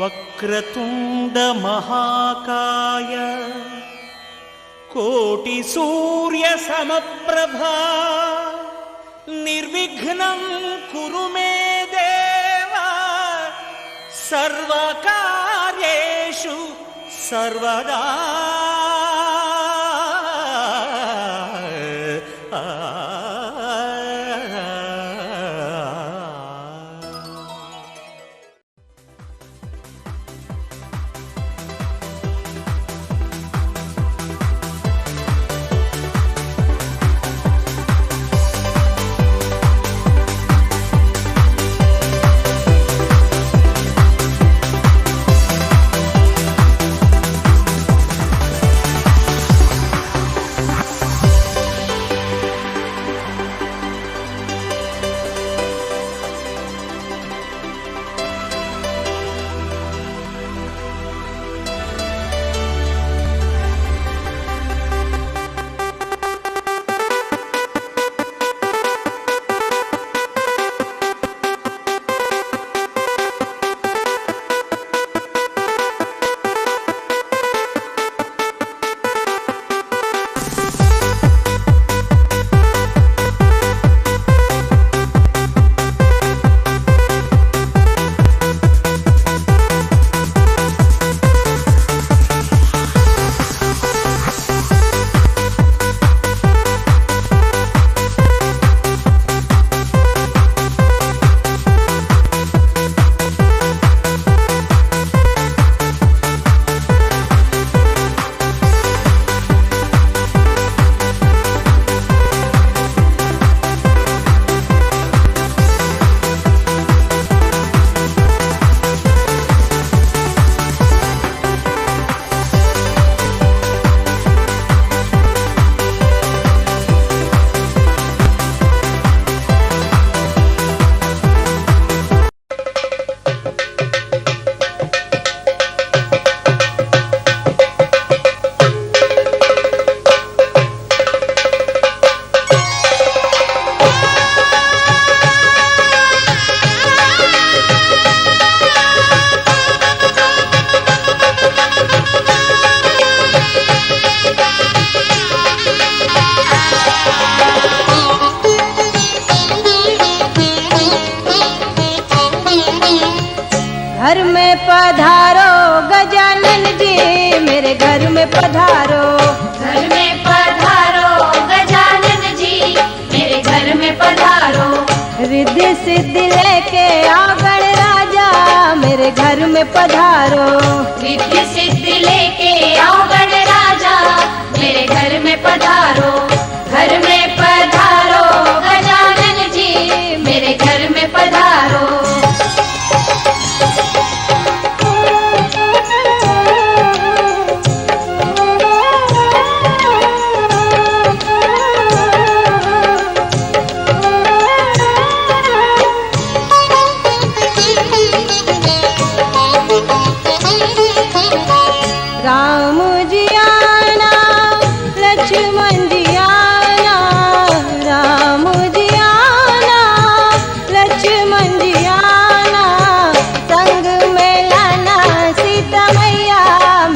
वक्रतुंड महाकाय कोटि सूर्य समप्रभा निर्विघ्नं कुरु मे देव सर्वकार्येषु सर्वदा। घर में पधारो गजानन जी, मेरे घर में पधारो। घर में पधारो गजानन जी, मेरे घर में पधारो। रिद्धि सिद्धि लेके आओ गणराजा, मेरे घर में पधारो। रिद्धि सिद्धि लेके आओ गणराजा, मेरे घर में पधारो। घर में पधारो गजानन जी, मेरे घर में पधारो। राम जी आना, लक्ष्मण जी आना, राम जी आना, लक्ष्मण जी आना, संग में लाना सीता मैया,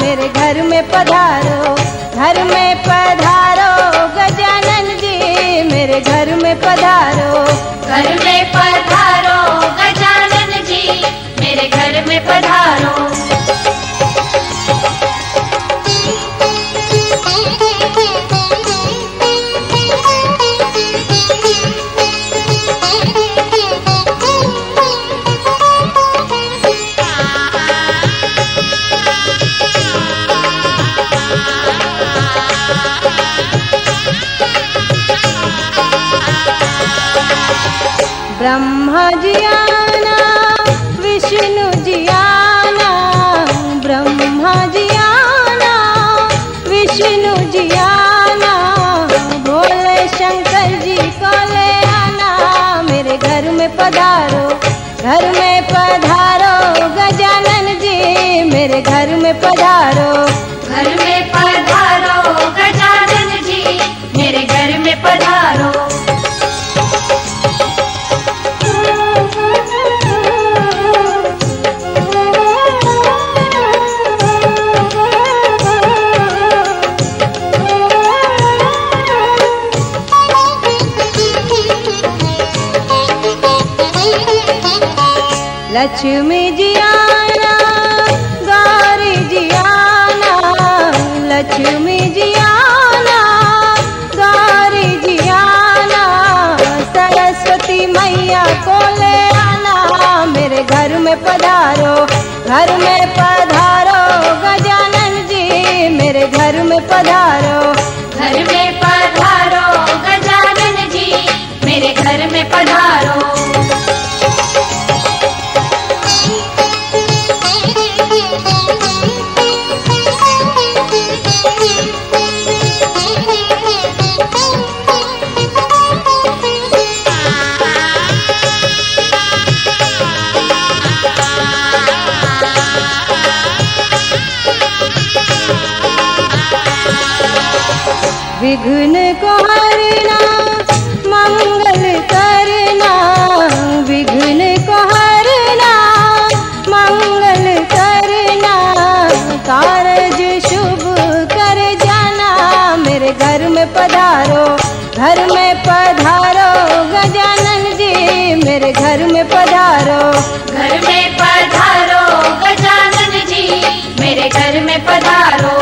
मेरे घर में पधारो। घर में पधारो गजानन जी, मेरे घर में पधारो। घर में पधारो गजानन जी, मेरे घर में पधारो। ब्रह्मा जी आना, विष्णु जी आना, ब्रह्मा जी आना, विष्णु जी आना, भोले शंकर जी को ले आना, मेरे घर में पधारो। घर में पधारो गजानन जी, मेरे घर में पधारो। घर में पधारो गजानन जी, मेरे घर में पधारो। लक्ष्मी जी आना गौरी जी आना, लक्ष्मी जी आना गौरी जी आना, सरस्वती मैया को ले आना, मेरे घर में पधारो, घर में पधारो गजानन जी, मेरे घर में पधारो, घर में पधारो गजानन जी, मेरे घर में पधारो। विघ्न को हरना मंगल करना, विघ्न को हरना मंगल करना, कारज शुभ कर जाना, मेरे घर में पधारो, घर में पधारो गजानन जी, मेरे घर में पधारो, घर में पधारो गजानन जी, मेरे घर में पधारो।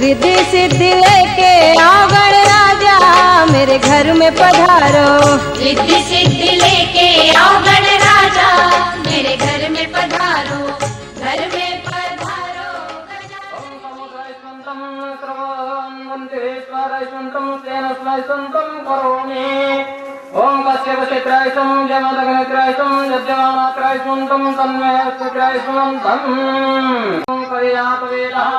रिद्धि सिद्धि लेके आओ गणराजा, मेरे घर में पधारो, रिद्धि सिद्धि लेके आओ गणराजा, मेरे घर में पधारो, घर में पधारो ओम कश्यप क्षेत्रायसं जमदग्नत्रायसं यज्ञमात्रायसं तन्मे अस्त्रायसं ओम करियात वेदः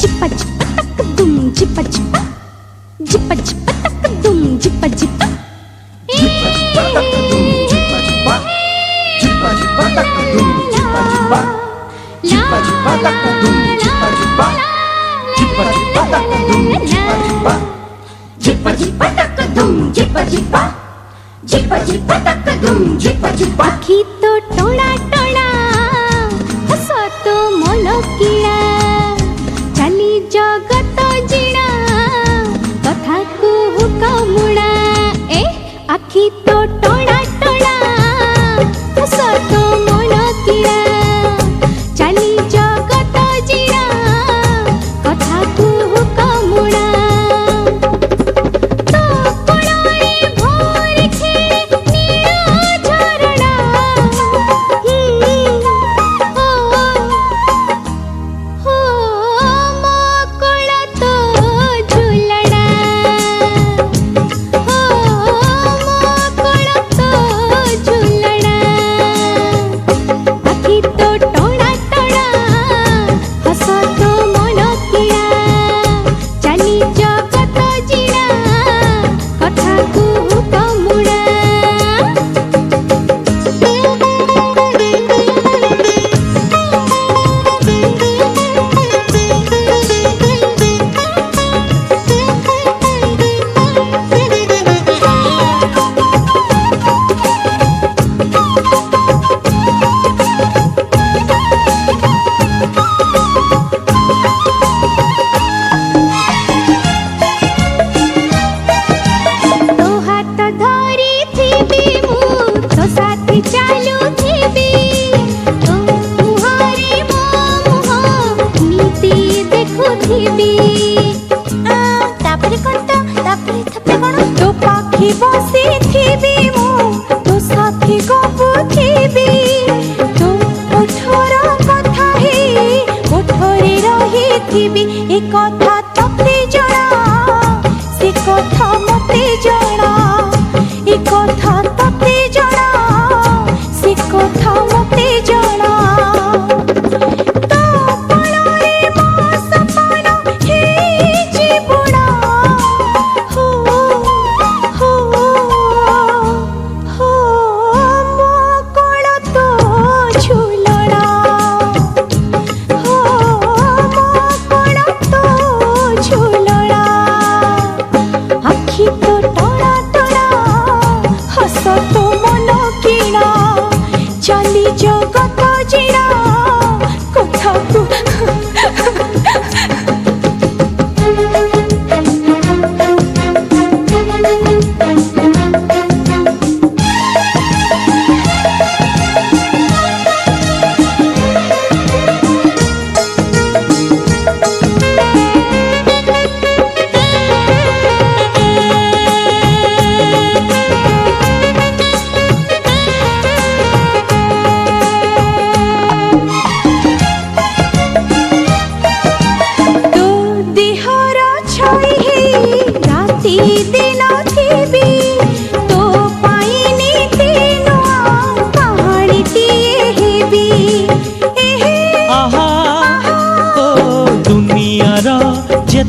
Jipa jipa tak dum jipa jipa, jipa jipa tak dum jipa jipa, jipa jipa tak dum jipa jipa, jipa jipa tak dum jipa jipa, jipa jipa tak dum jipa jipa, jipa jipa tak dum jipa jipa, jipa jipa tak dum jipa jipa, jipa jipa tak dum jipa jipa. आखी तो टोळा टोळा हसो तो मोलकिया, चाली जगत जिणा कथा को हुकमुणा, ए आखी तो टोळा टोळा हसो तो मोलकिया, चाली जगत जिणा कथा को हुकमुणा, तो कोणारे भोर खेळे नीळ झरणा,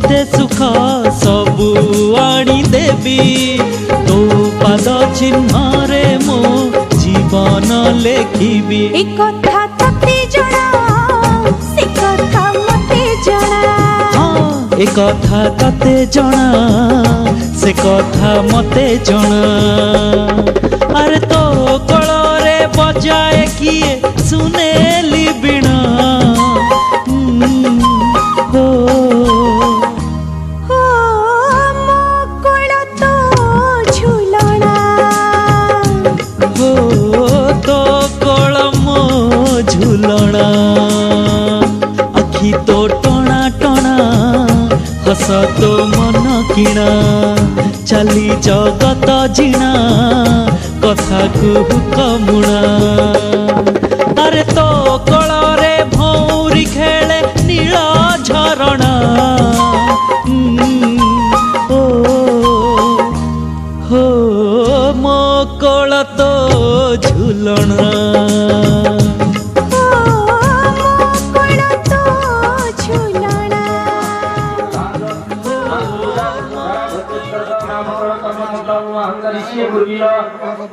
तोते सुख सबु आनी देवी तो पाद चिन्ह रे मो जीवन लेखिबी ए कथा तते जणा से कथा मते जणा ए कथा तते जणा से कथा मते जणा अरे तो कଳରେ बजाए किए सुनेली बिना हो हो मो कोळ तो झुलणा हो तो कोळ मो झुलणा आखी तो टणा टणा हस तो मन किणा चली जगत जिणा कथा कुहुक मुणा अरे तो कଳରେ भौरी खेले नील झरणा ओ हो मो कोळ तो झुलणा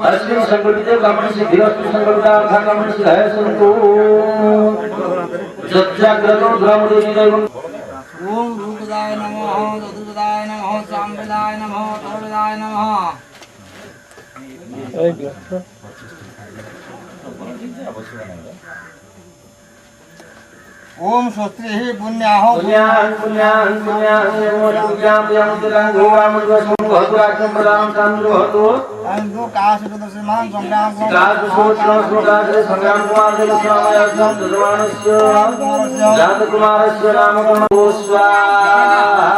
अस्मिन् संकल्पिते ब्राह्मण सिद्धिरस्तु संकल्पिता ब्राह्मण सिद्धाय सन्तु सत्याग्रतो ब्राह्मणेन दैवम् ओम रूपदाय नमः चतुर्दाय नमः सांबदाय नमः तोड़दाय नमः ओम स्वस्ति पुण्याहो पुण्याहं पुण्याहं पुण्याहं नमोऽस्तुभ्यां यमुदितं घोरामद्वसं भद्राक्षं प्रदानं चन्द्रोहतु अन्दो काशप्रदर्शमान संग्राम काशसूत्रस्मकाशे संग्राम कुमारस्य स्वामयास्तं दुर्वाणस्य जातकुमारस्य नामकं स्वाहा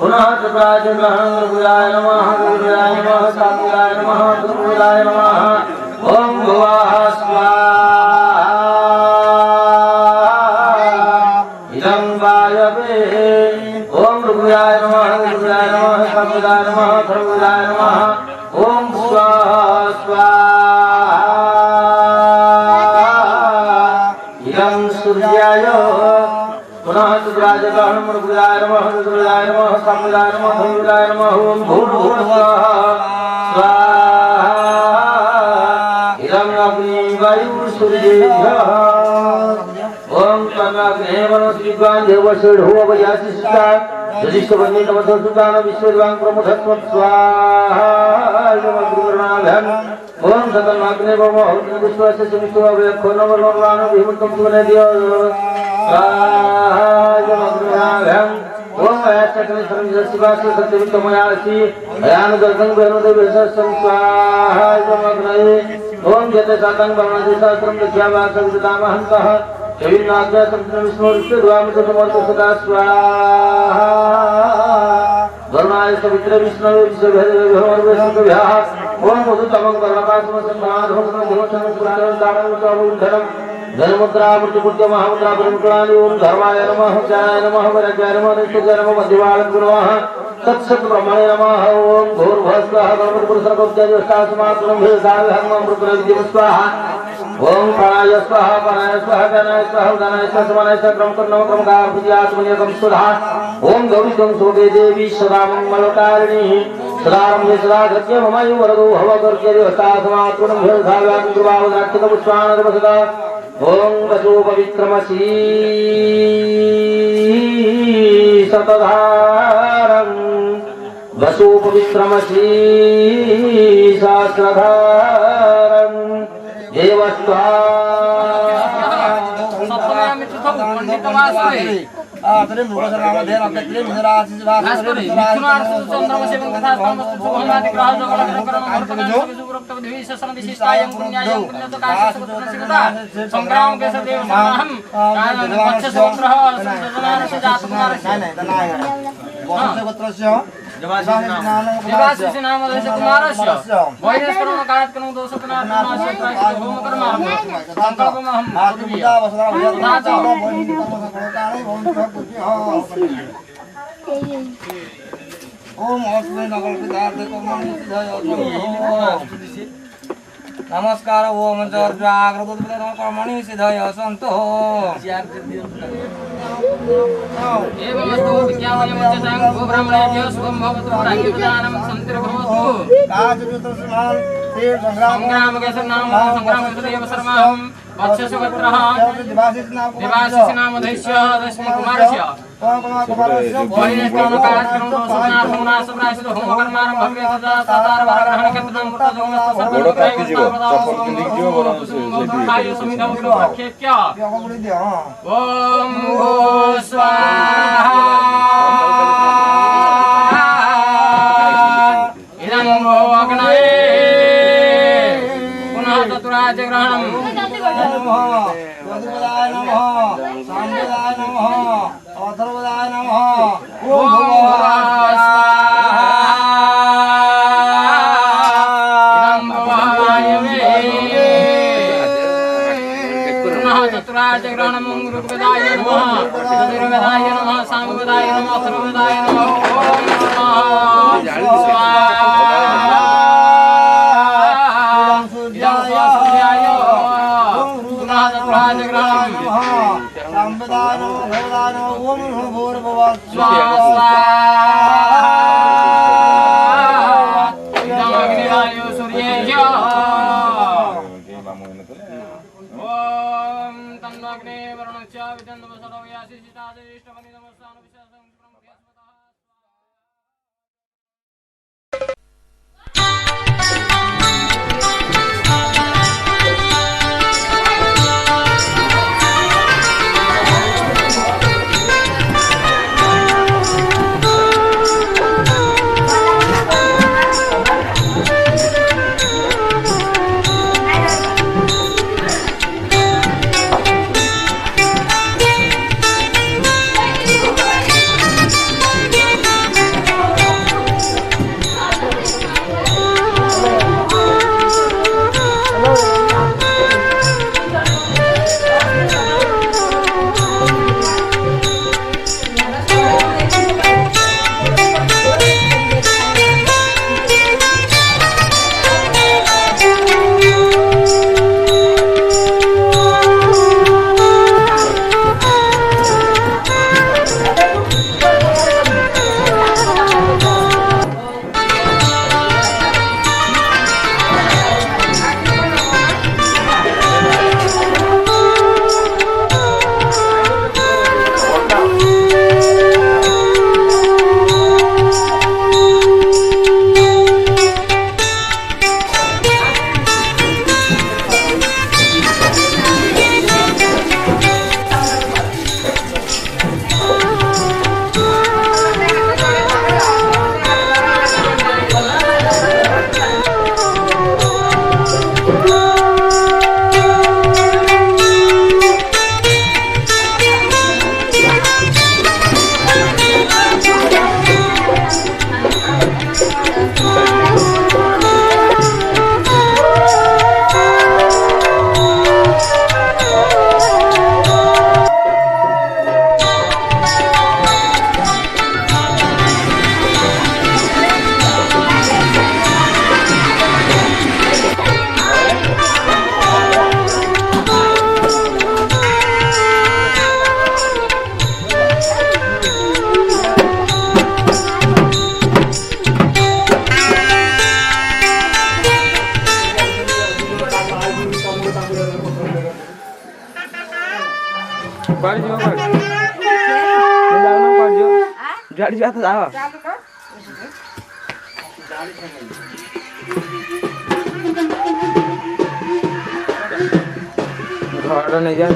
पुनः चतुराजग्रहं गुरुराय नमः गुरुराय नमः सात्विकाय नमः गुरुराय नमः ओम भुवः स्वाहा इदं वायवे ओम गुरुराय नमः गुरुराय नमः सात्विकाय नमः गुरुराय नमः ओम स्वाहा स्वाहा इदं सूर्याय पुनः चतुराजग्रहं गुरुराय नमः गुरुराय नमः सात्विकाय नमः गुरुराय नमः ओम भूर्भुवः स्वाहा इदं अग्नि वायु सूर्येभ्यः ओम तन्नाग्ने वनस्पतिवान् देवशेषो अवयासिष्टा यदिष्टवन्ये तमसुदान विश्वदेवां प्रमुखत्वं स्वाहा इदं गुरुर्नाभ्याम् ओम सतन्नाग्ने वमः विश्वस्य समितो अवयखो नवर्णवान् विमुक्तं सुवनेद्यो स्वाहा इदं गुरुर्नाभ्याम् ओम अयाचक्रे सर्वजस्वास्य सत्यवित्तमयासि अयानुदर्शं वेणुदेवसं स्वाहा इदं अग्नये ओम जते सातं वर्णदेशास्त्रं दध्यावासविदामहन्तः जविन्नाद्य संतन विष्णुर्स्य द्वामृतमर्त सदा स्वाहा वर्णाय सवित्र विष्णवे विश्वभैरवभ्यः ओम मधुतमं कर्णपाशमसंहाधोषणं देवक्षणं पुराणं दानं चारुधरं धर्ममुद्रा मूर्तिपूज्य महामुद्रा परमकुलानि ओम धर्माय नमः जयाय नमः वरज्याय नमः नित्याय नमः मध्यवालं गुरुमः तत्सत् ब्रह्मणे नमः ओम भूर्भुवस्वः गणपतिपुरुषरकोद्यादिष्टासमात्रं भेदाविहर्मं रुद्रविद्यं स्वाहा ओम प्राणाय स्वाहा प्राणाय स्वाहा गणाय स्वाहा उदानाय स्वाहा समानाय स्वाहा क्रम कर्णव क्रमकार पूज्यात्मनियकं सुधा ओम गौरी त्वं सोगे देवी सदा मंगलकारिणी सदा रम्ये सदा धृत्य ममायु वरदो भवकर्त्यदिवस्तासमात्रं भेदाविहर्मं गुरुवावदाक्षितपुष्पाणरवसदा ओम वसो पवित्रमसि सतधारं वसो पवित्रमसि सहस्रधारं देवस्त्वा आदरे मुगसनाम देन अकत्रे मिनराजि भास्करे विष्णुनाथ चंद्रमा सेवन कथा सुभमादि ग्रह जगत करण सुब्रक्त दिविश सन विशिष्टायं पुण्यायं पुण्यतो काशसुत्रसिकता संग्राम के सदेव समाहं पक्ष संग्रह सजनान से जातकुमार से वसंत गोत्रस्य देवाशिष नाम देश कुमारस्य वैदेशकरण कायत कनु दोषतना नास्य प्रायश्चित होम कर्म संकल्पमहं बुद्धा वसना भयनाथ ओम अस्मै नकल्पितार्थे कर्मणि सिद्धाय नमस्कार ओम जागृत कर्मणि सिद्धय सन्तो एवमस्तु विद्यावयं च सांगो ब्राह्मणेभ्यो शुभं भवतु राज्यप्रदानं सन्तिर्भवतु संग्रामकेशर नाम संग्रामकेशर शर्माहं वत्ससुपुत्रः देवाशिष नाम दैस्य दशमी कुमारस्य ओम गो स्वाहा इदं गो अग्नये पुनः चतुराज ग्रहणम् अथर्वदाय नमः ओम चतुराज ग्रहणं ऋग्वेदाय नमः यजुर्वेदाय नमः सामवेदाय नमः अथर्ववेदाय नमः ओम सूर्याय पुनः चतुराज ग्रहणं सामवेदाय नमः भगवान ओम भूर्भुवः स्वाहा इदमग्निराय सूर्येय ओम तन्नाग्ने वरुणश्च विदन्नवसरवयासि सीतादेष्टवनि नमस्तानु विशेषं ब्रह्मभ्यस्मतः गाड़ी जाता जाओ घर नहीं जा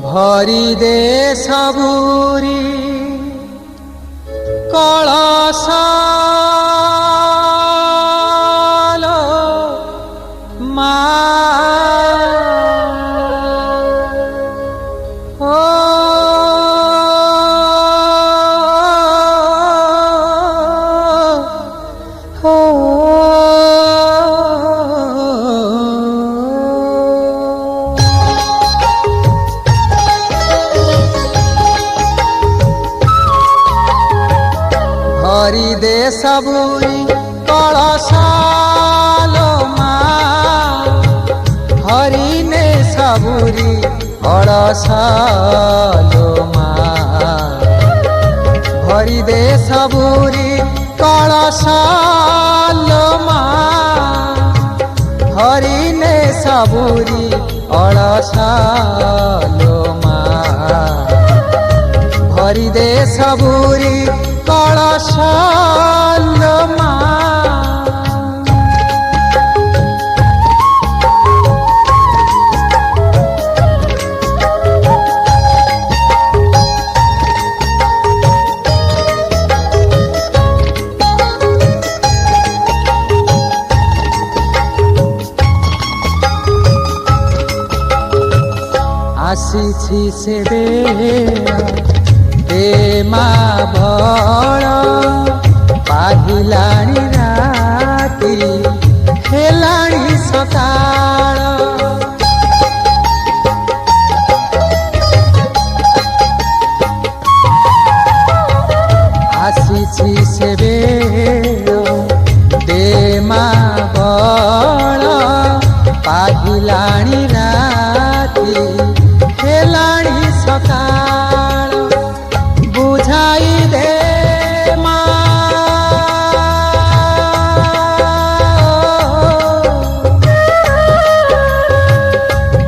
भरी दे सबुरी कलशालो मा भरी दे सबुरी कलशालो मा हरि ने सबुरी कलशालो मा भरी दे सबुरी कलशालो मा हरि ने सबुरी कलशालो मा भरी दे सबुरी कलशालो मा आसीछि से दे मा बड़ पाहिलाणी राती हेलाणी सकाळ आसीछि से दे मा बड़ पाहिलाणी राती हेलाणी सकाळ बुझाई दे मा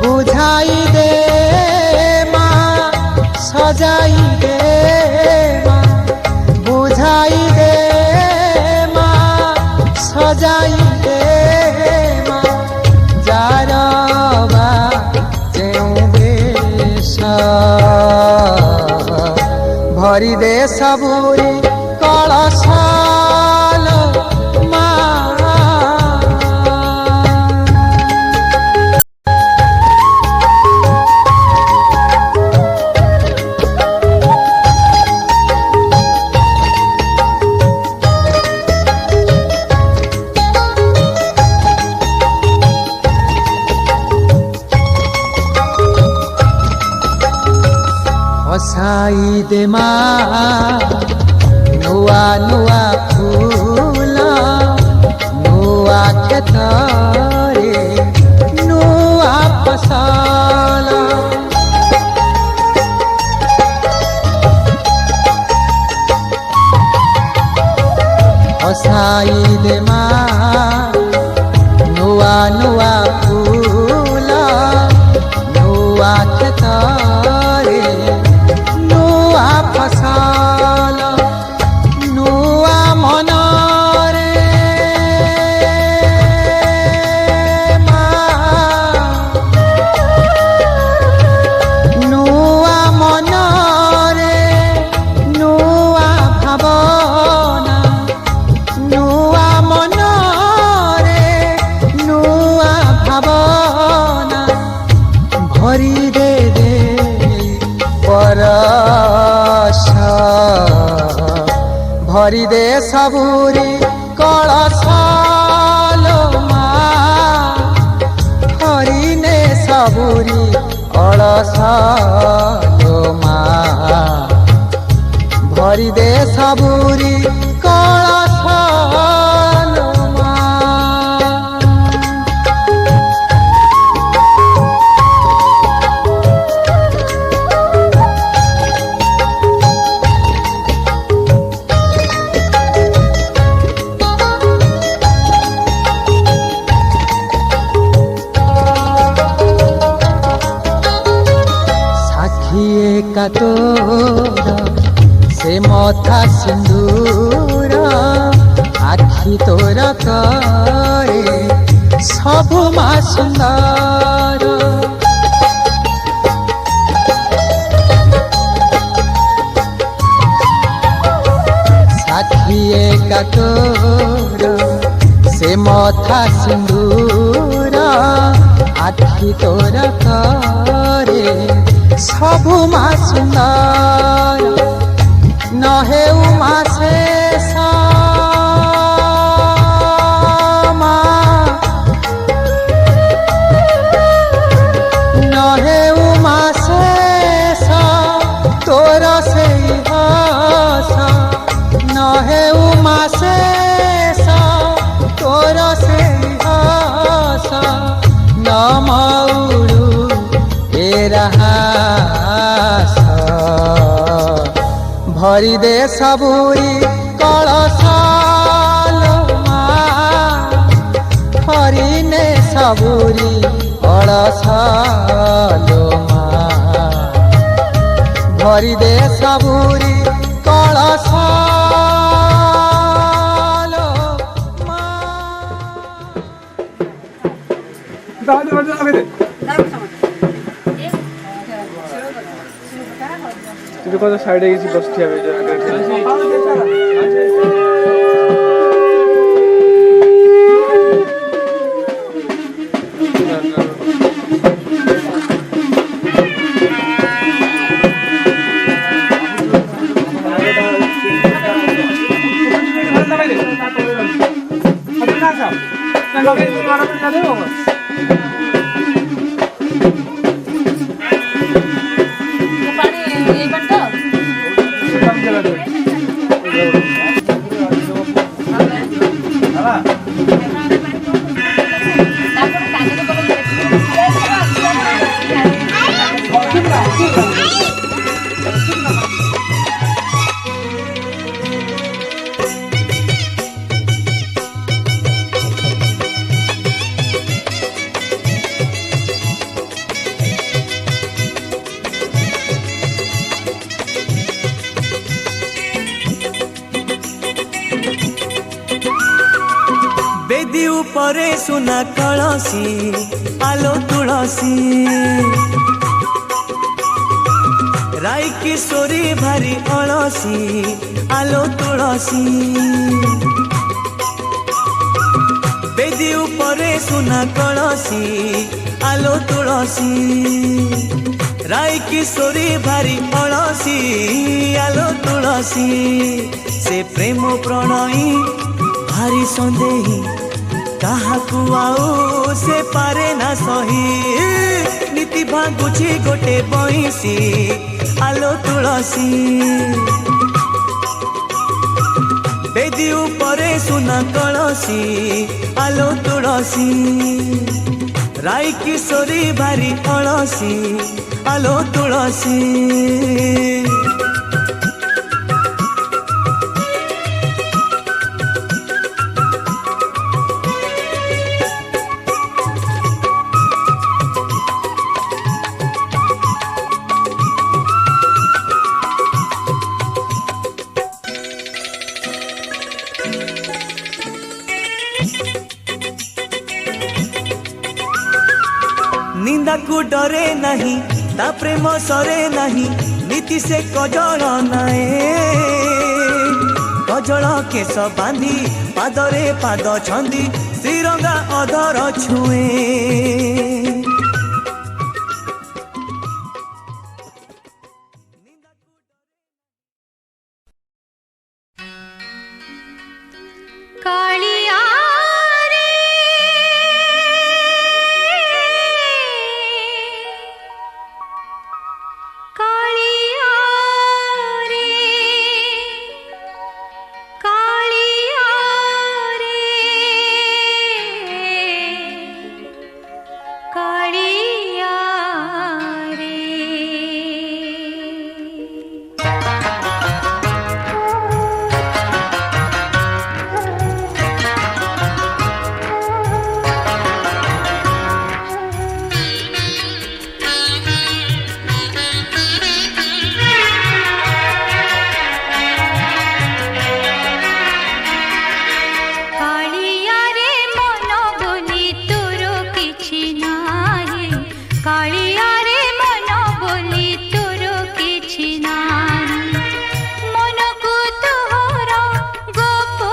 बुझाई दे मा सजाई दे मा बुझाई दे मा सजाई दे मा जारवा भरी दे सबुरी कलशालो मा हसाई दे मा नुआ नुआ फूल नुआ खेतरे नुआ फसल हसाई दे मा नुआ नुआ फूल नुआ खेतरे फसल नुआ मनरे मा नुआ मनरे नुआ भावना नुआ मनरे नुआ भावना भरी दे दे परश भरी दे सबुरी कलशालो मा हरि ने सबुरी कलशालो मा भरी दे सबुरी कलशालो मा का तोर से मथा सिंदूर आखि तोर करे सबु मा सुंदर तोर से मथा सिंदूर आखि तोर करे सबु मा सुंदर न हेउ मा शेष मा न हेउ मा शेष तोर से हस न हेउ मा शेष तोर से हस न मौरू ए रहास भरी दे सबुरी कलश मा भरी ने सबुरी कलश मा भरी दे सबुरी कलश তুই কত সাইডে গেছি বসতে হবে बेदी उपरे सुना कलसी आलो तुलसी राई किशोरी भारी अलसी आलो तुलसी बेदी उपरे सुना कलसी आलो तुलसी राई किशोरी भारी अलसी आलो तुलसी से प्रेम प्रणयी भारी संदेही काहाकू आउ से पारे ना सही नीति भांगुची गोटे बइसी आलो तुलसी बेदी उपरे सुना कलसी आलो तुलसी राई किशोरी भारी अलसी आलो तुलसी निंदा को डरे नहीं ता प्रेम सरे नहीं नीति से कजल नाए कजल केश बांधी पादरे पाद छंदी श्रीरंगा अधर छुए कालिया गोपो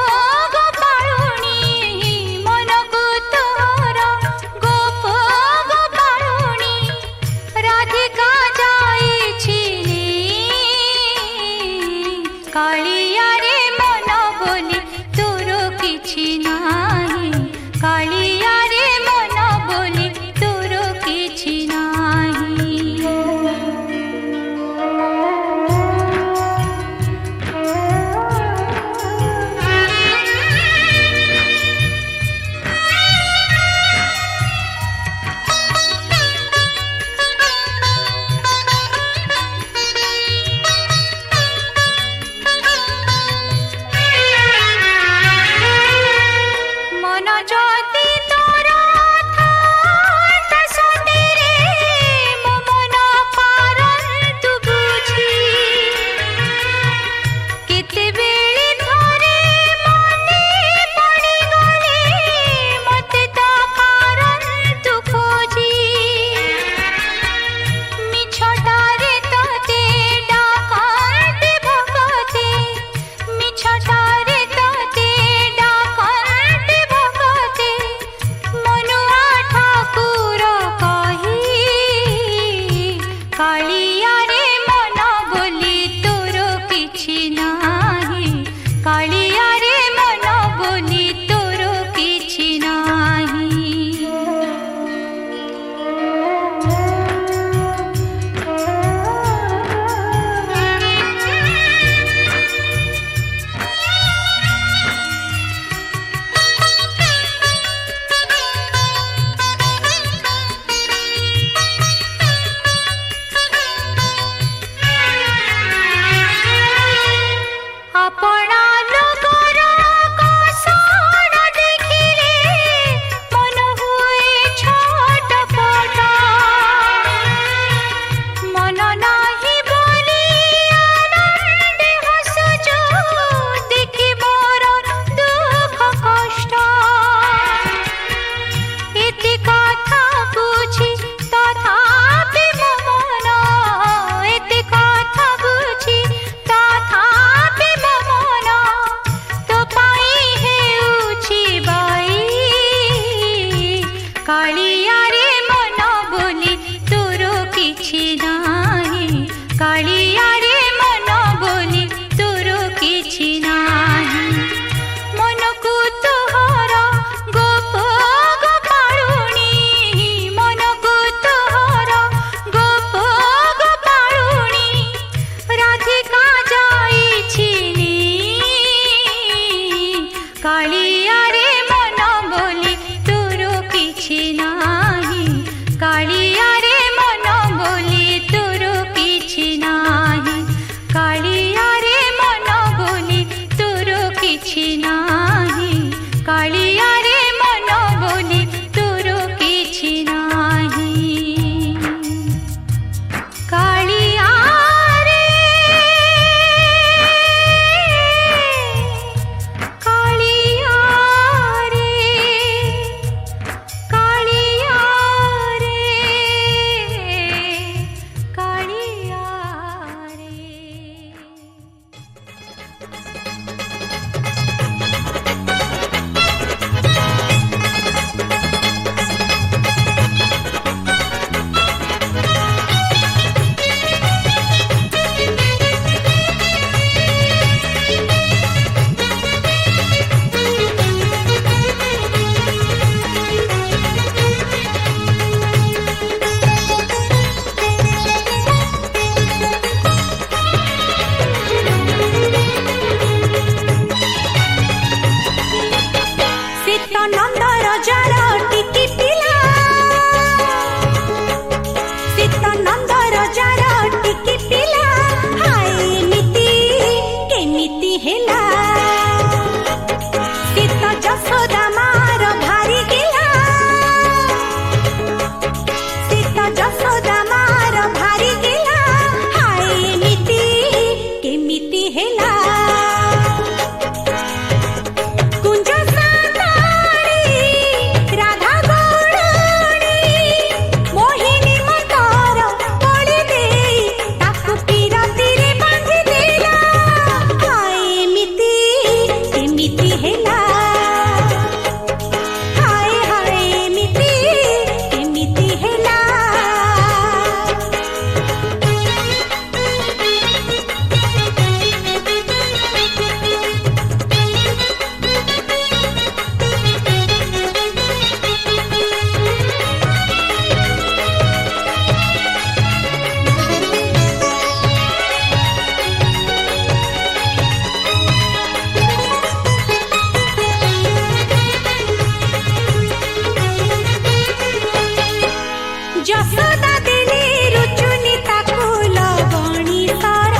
ଯଶୋଦା ଦେଲେ ରୁଚୁନି ତାକୁ ଲବଣୀ ସର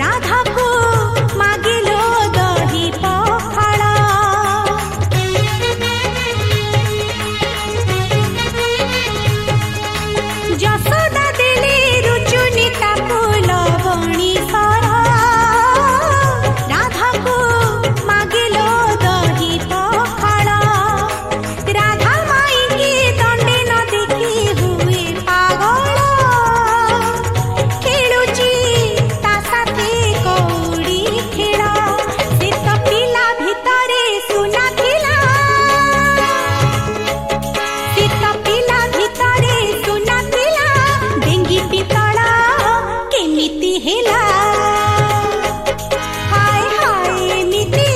ରାଧାକୁ ମାଗିଲୋ ଦହି ପଖାଳ ଯଶୋଦା ଦେଲେ ରୁଚୁନି ତାକୁ ଲବଣୀ ସର ରାଧାକୁ ମାଗିଲୋ ଦହି ପଖାଳ ରାଧା ମାଇକି ଦଣ୍ଡେ ନ ଦେଖି ହୁଏ ପାଗଳ ଖେଳୁଛି ତା ସାଥେ କଉଡ଼ି ଖେଳ ସେ ତ ପିଲା ଭିତରେ ସୁନା ଥିଲା ସେ ତ ପିଲା ଭିତରେ ସୁନା ଥିଲା ଡେଙ୍ଗି ପିତଳ କେମିତି ହେଲା ହାୟ ହାୟ ଏମିତି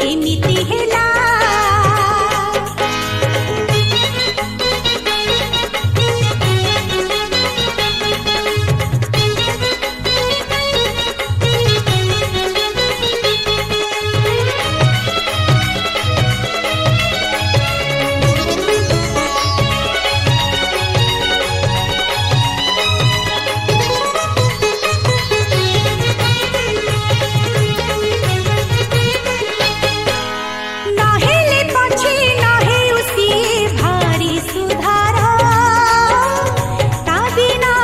କେମିତି ହେଲା नहेले पछे नहे उसी भारी सुधार ता बिना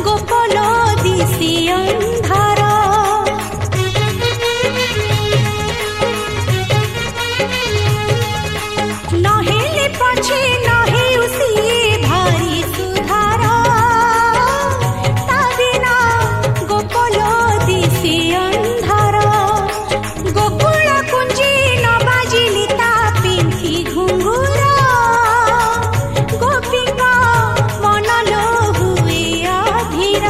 गोपलो दिसी अंधार नहेले पछे नहे उसी भारी सुधार ता बिना गोपलो दिसी अंधार गोकुल कुंजी न बाजिली ता पिंथी घुंगुर गोपीका मन लो हुए अधीर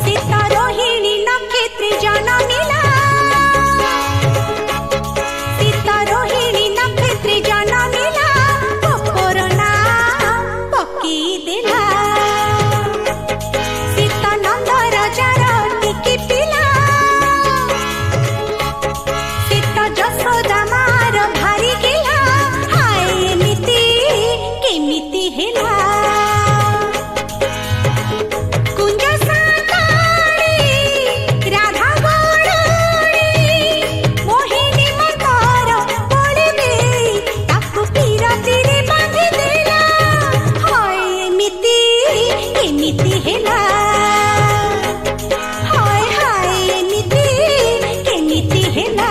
सीता रोहिणी नक्षत्र जनमिला सीता रोहिणी नक्षत्र जनमिला गोपर ना पकी देला सीता नंद राजार टिकी पिला सीता ଯଶୋଦା ମାର ଭାରି ଗେଲା ହାୟ ଏମିତି କେମିତି ହେଲା କୁଞ୍ଜ ସାକାରୀ ରାଧା ବଡ଼ଣୀ ମୋହିନୀ ମନ୍ଥର ପଡ଼ିବେ ତାକୁ ପିରାତିରେ ବାନ୍ଧି ଦେଲା ହାୟ ଏମିତି କେମିତି ହେଲା ହାୟ ହାୟ ଏମିତି କେମିତି ହେଲା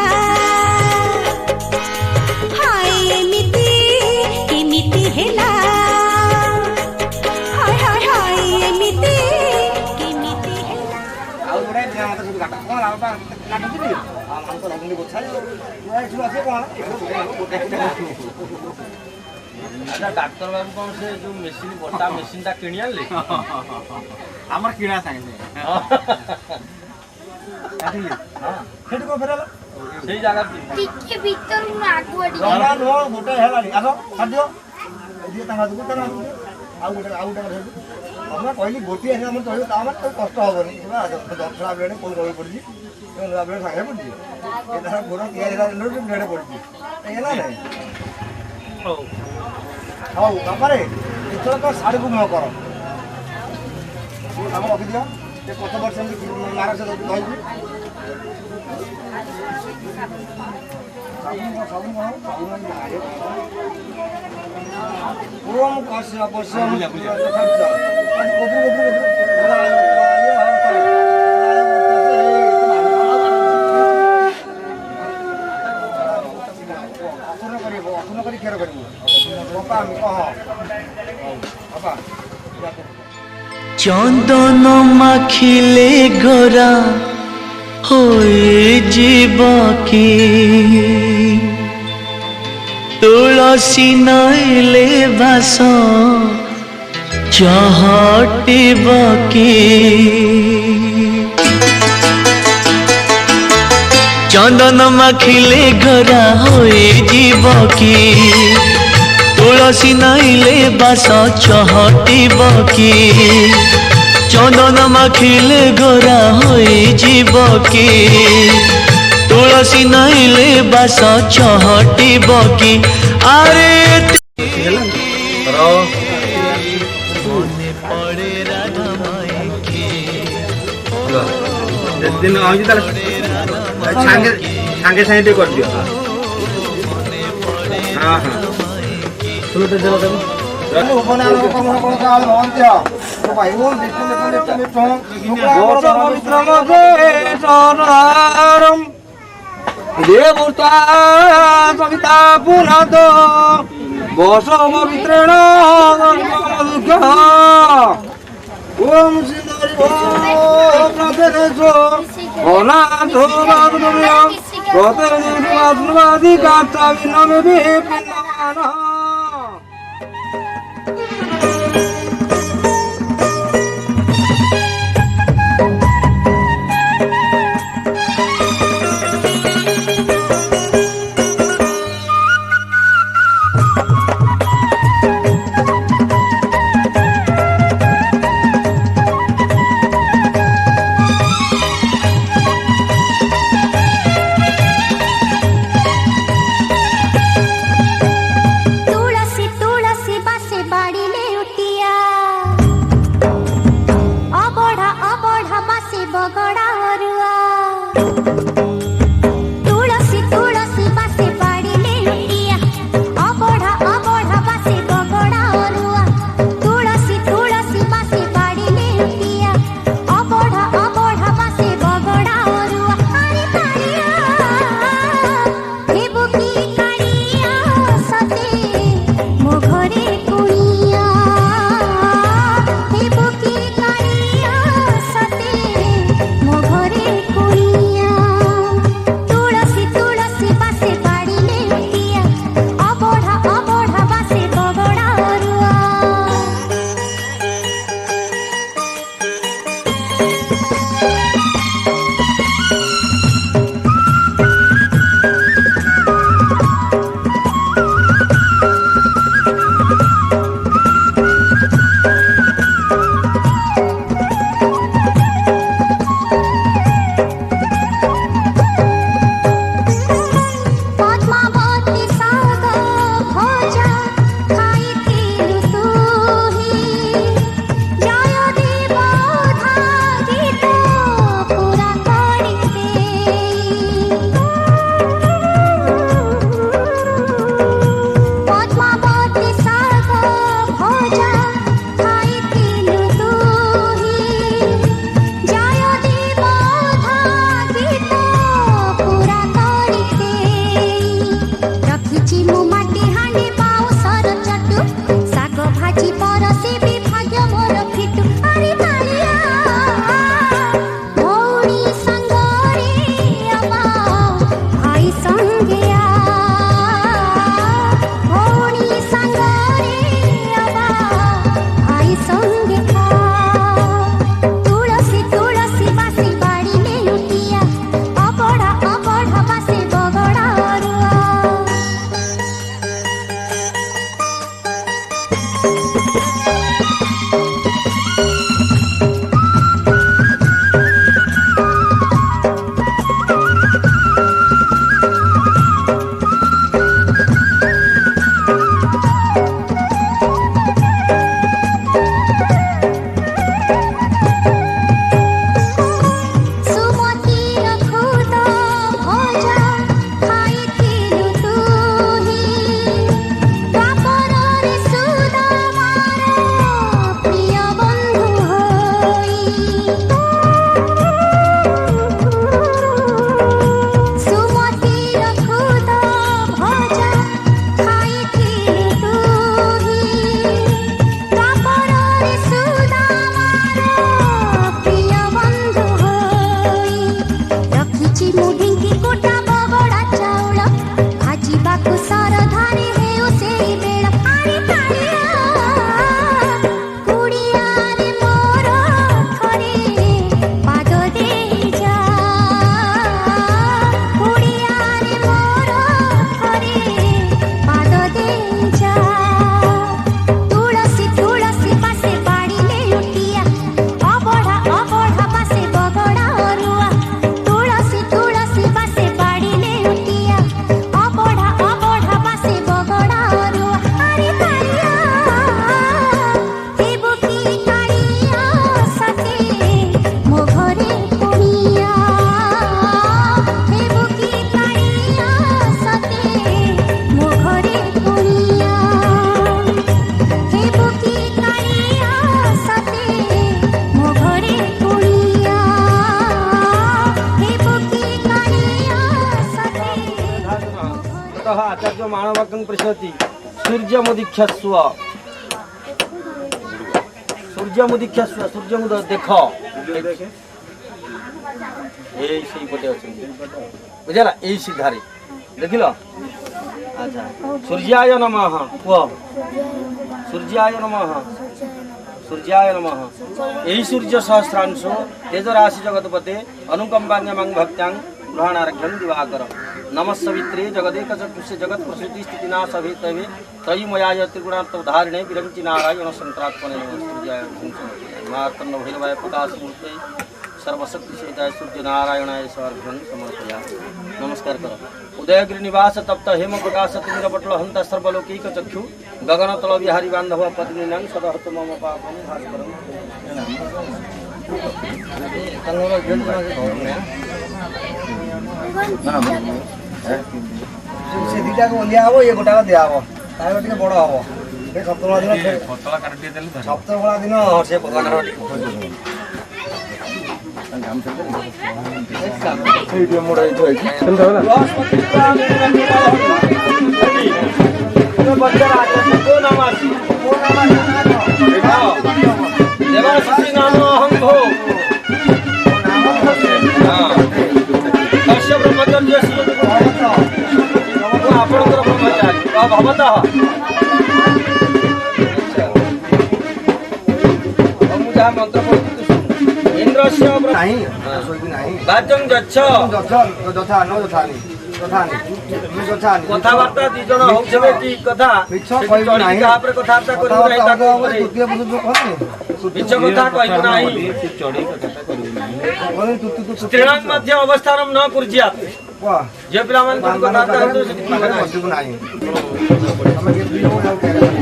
हाय एमिति केमिति ହେଲା हाय हाय हाय एमिति केमिति ହେଲା ଆଉ ଗୋଟେ ମତେ ସବୁ କାଟ କଣ ଲାଭ କାଟୁଥିଲି ଆଉ ମାଂସ ରଖୁନି ଗୋଛା ଛୁଆ ସେ କଣ ଆଚ୍ଛା ଡାକ୍ତର ବାବୁ କଣ ସେ ଯୋଉ ମେସିନ୍ ବଟା ମେସିନ୍ ଟା କିଣି ଆଣିଲେ ଆମର କିଣା ସାଙ୍ଗେ କାଟିଲି ସେଠି କଣ ଫେରାଲ ସେଇ ଜାଗା ଟିକେ ଭିତରୁ ଆଗୁଆ ଟିକେ ଜମା ନୁହଁ ଗୋଟେ ହେଲାଣି ଆସ ଖାଦ୍ୟ ଏଠି ତାଙ୍କ ଆଉ ଗୋଟେ ଧରିବୁ আমরা কইলি গোটিয়ে এসে আমরা চলবে তা আমার তো কষ্ট হবে না দশটা ব্লেডে কোন রবি পড়ছি নূয়া ব্লেড সাଙ୍ଗে পড়ছি এটা গোড়া তিয়ারি হলা ব্লেডে পড়ছি এলা নাই হଉ ବାପାରେ ଏଥର ତ ଶାଢ଼ୀକୁ ମୁହଁ କର ଆମ ରଖିଦିଅ ସେ କତ ବର୍ଷ ଏମିତି ମାର ସେ ରହିବୁ ଓମ୍ କଷ ବସ चंदन माखिले गोरा होए जीव की तुलसी नैले बास चहटिब की चंदन माखिले गोरा होए जीव की तुलसी नैले बास चहटिब की चंदन माखिले गोरा होई जीव की तुलसी नैले बास चहटिब की अरे दिन आउँ ताले सांगे सांगे सांगे टे कर दियो हां हां सुनो तो चलो तुम उपना कोन कोन काल होन्त्या तो भाइ बोल देखो देखो पवित्र मगे सोनारम देवता सविता पुनाद बस पवित्रेण ओम सिंधुरी प्रदेशो अनाथो बागुर्य प्रतेनिवादी गाता विनमे विपिन्ना वाक्यं प्रश्नति सूर्यमुदीक्षस्व सूर्यमुदीक्षस्व सूर्यमुद देख এই সেই পটে অଛନ୍ତି বুঝলা এই সিধারে দেখিল আচ্ছা সূর্যায় নমঃ কুহ সূর্যায় নমঃ সূর্যায় নমঃ এই সূর্য সহস্রাংশ তেজ রাশি জগৎপতে অনুকম্পান্যমাং ভক্তাং গ্রহণার্ঘ্যং দিবাকর नमः सवित्रे जगदेक चक्षुषे जगत प्रसूति स्थिति नाश अभेतवे तयि मयाय त्रिगुणात्मधारिणे विरंचि नारायण संत्रात्मने नमः सूर्याय मातन्न भैरवाय प्रकाशमूर्तये सर्वशक्ति सहिताय सूर्य नारायणाय सर्वं समर्पयामि नमस्कार करो उदयगिरि निवास तप्त हेम प्रकाश तिमिरपटल हंत सर्वलोकैक चक्षु गगन तल विहारी बांधव पद्मिनां सदहत मम पापं भास्करं से दुटा को लिया हबो ये गोटा दिया हबो तार टिके बड़ हबो ए सप्तमला दिन पतला काटी देले सप्तमला दिन से भगवान ভিডিও মোড় এই হইছে চলতে হবে না बच्चा को नाम आसी देवासी नाम हम हो कश्यप ब्रह्मचर्य आपणकर ब्रह्मचारी भवतः मुझे मंत्र इंद्रस्य नहीं सोई नहीं बाजं गच्छ যথা ন যথা নি যথা নি যথা নি কথাবার্তা ଦି ଜଣ ହଉଥିବେ କି କଥା ମିଛ କହିବୁ ନାହିଁ ତାପରେ କଥାବାର୍ତ୍ତା କରିବୁ ନାହିଁ ତାକୁ ତୃତୀୟ ପୁରୁଷ କହନି ମିଛ କଥା କହିବୁ ନାହିଁ ସ୍ତ୍ରୀଣାଂ ମଧ୍ୟ ଅବସ୍ଥାନ ନ କୁର୍ଜିଆତ୍ वाह ଝିଅ ପିଲାମାନେ ଯୋଉ କଥାବାର୍ତ୍ତା ହଉଥିବେ ସେଠି ବସିବୁ ନାହିଁ ଆମେ କେତେ ଦିନ ଆଉ କେରେ କଣ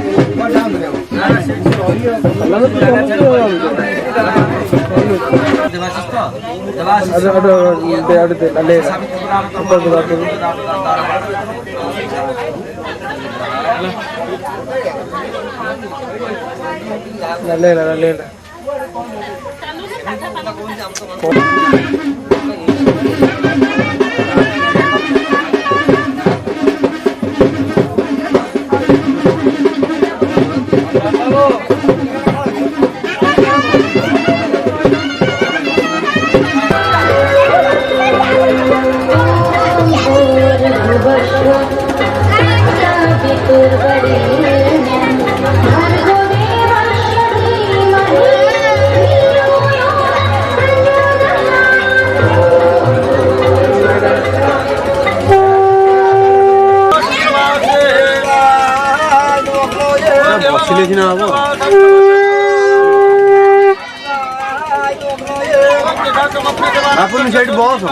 ଜାଣ ଦେବ ଆପଣ ସେଇଠି ବସ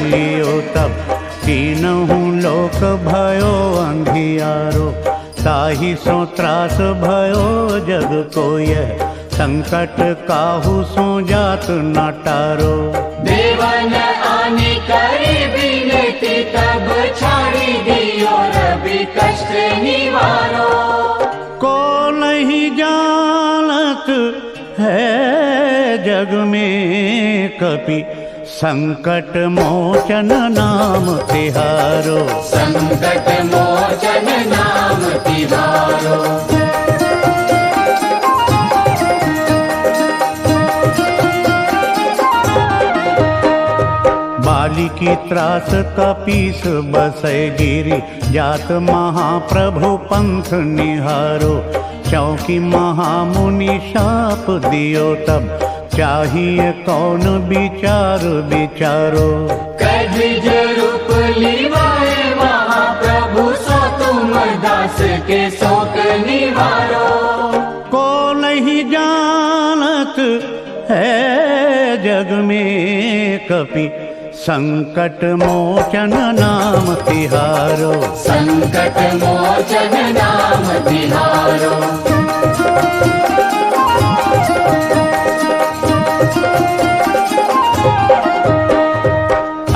लियो तब तीनहु लोक भयो अंधियारो। ताहि सो त्रास भयो जग को यह संकट काहू सो जात न टारो। देवन आने करे बिनती तब छाड़ी दियो रवि कष्ट निवारो। को नहीं जानत है जग में कपि संकट मोचन नाम तिहारो। संकट मोचन नाम तिहारो। बाली की त्रास कपीस बसै गिरी जात महाप्रभु पंथ निहारो। चौकी महामुनि शाप दियो तब चाहिए कौन विचार विचारो। कद्विज रूप लिवाए महाप्रभु सो तुम दास के शोक निवारो। को नहीं जानत है जग में कपि संकट मोचन नाम तिहारो। संकट मोचन नाम तिहारो।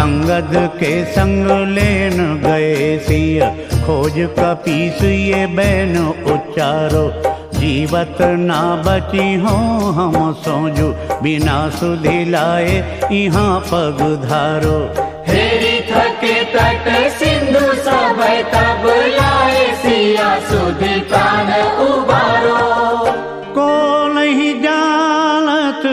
अंगद के संग लेन गए सिय खोज कपीस ये बैन उच्चारो। जीवत ना बची हो हम सोजू बिना सुधि लाए यहाँ पग धारो। हेरी थके तट सिंधु सब तब लाए सिया सुधि प्राण उबारो। को नहीं जानत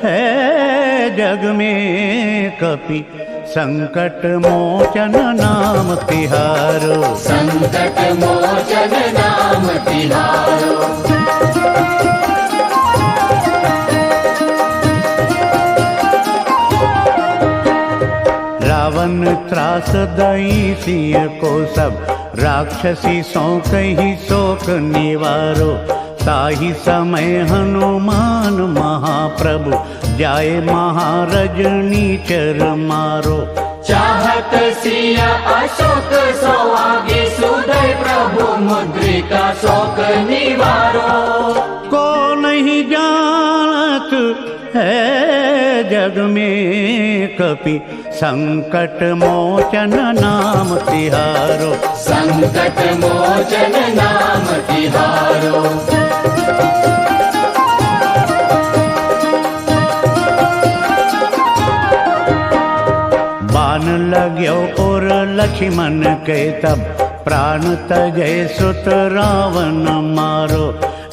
है जग में कपि संकट मोचन नाम तिहारो। संकट मोचन नाम तिहारो। रावण त्रास दई सिय को सब राक्षसी सो कही शोक निवारो। ताहि समय हनुमान महाप्रभु जाए महारजनी चर मारो। चाहत सिया अशोक सो आगे सुदय प्रभु मुद्रिका शोक निवारो। को नहीं जानत है जग में कपि संकट मोचन नाम तिहारो। संकट मोचन नाम तिहारो। बान लाग्यो और लक्ष्मण के तब प्राण तजय सुत रावण मारो।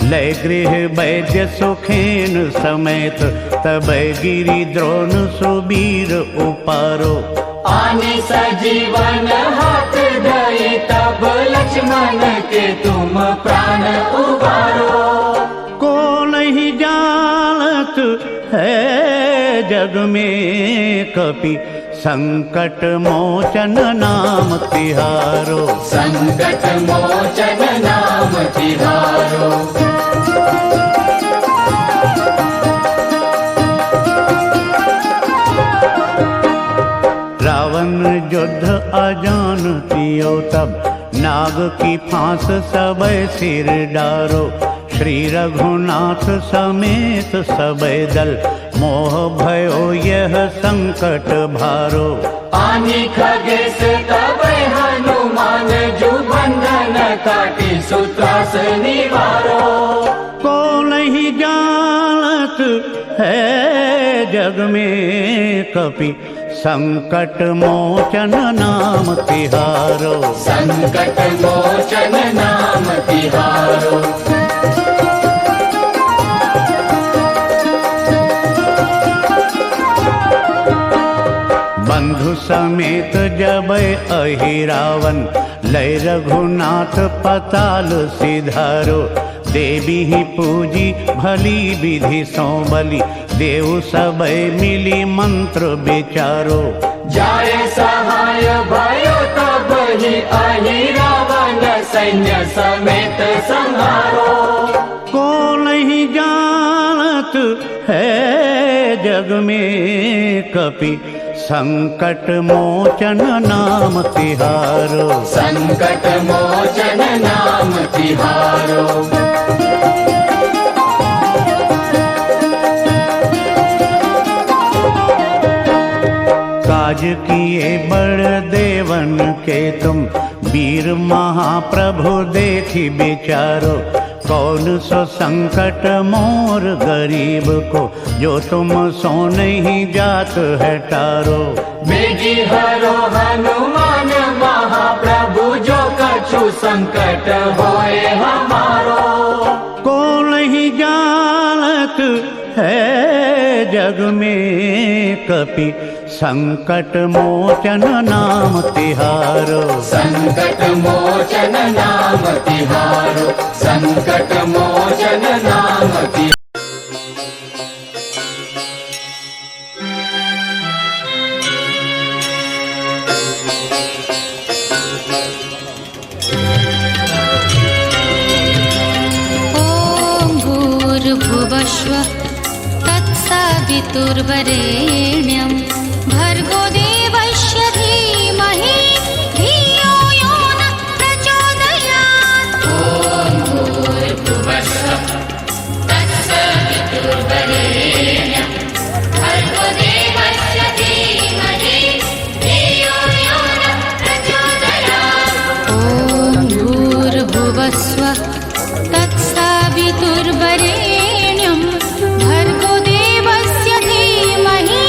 लय गृह वैद्य सुखेन समेत तब गिरी द्रोण सुबीर उपारो। आने सजीवन हाथ दे तब लक्ष्मण के तुम प्राण उबारो। को नहीं जानत है जग में कपि संकट मोचन नाम तिहारो। संकट मोचन नाम तिहारो। रावण युद्ध अजानतियो तब नाग की फांस सब सिर डारो। श्री रघुनाथ समेत सब दल मोह भयो यह संकट भारो। आनी खगेश तब हनुमान जो बंधन काटी सुत्रास निवारो। को नहीं जानत है जग में कपि संकट मोचन नाम तिहारो। संकट मोचन नाम तिहारो। बंधु समेत जब अहिरावन लय रघुनाथ पताल सिधारो। देवी ही पूजी भली विधि सो बलि देव सब मिली मंत्र विचारो। जाए सहाय भयो तब ही अहिरावन सैन्य समेत संहारो। को नहीं जानत है जग में कपि संकट मोचन नाम तिहारो, संकट मोचन नाम तिहारो। काज किए बड़ देवन के तुम, वीर महाप्रभु देखी बेचारो। कौन सो संकट मोर गरीब को, जो तुम सो नहीं जात है टारो। बेगी हरो हनुमान महाप्रभु, जो कछु संकट होए हमारो। को नहीं जानत है जग में कपि, संकट मोचन नाम तिहारो, संकट मोचन नाम तिहारो, संकट मोचन नाम तिहारो। ॐ भूर्भुवस्वः तत्सवितुर्वरेण्यं, भर्गो देवस्य धीमहि धियो यो नः प्रचोदयात्। ॐ भूर्भुवस्वः तत्सवितुर्वरेण्यं, भर्गो देवस्य धीमहि धियो यो नः प्रचोदयात्। ॐ भूर्भुवस्वः तत्सवितुर्वरेण्यं, भर्गो देवस्य धीमहि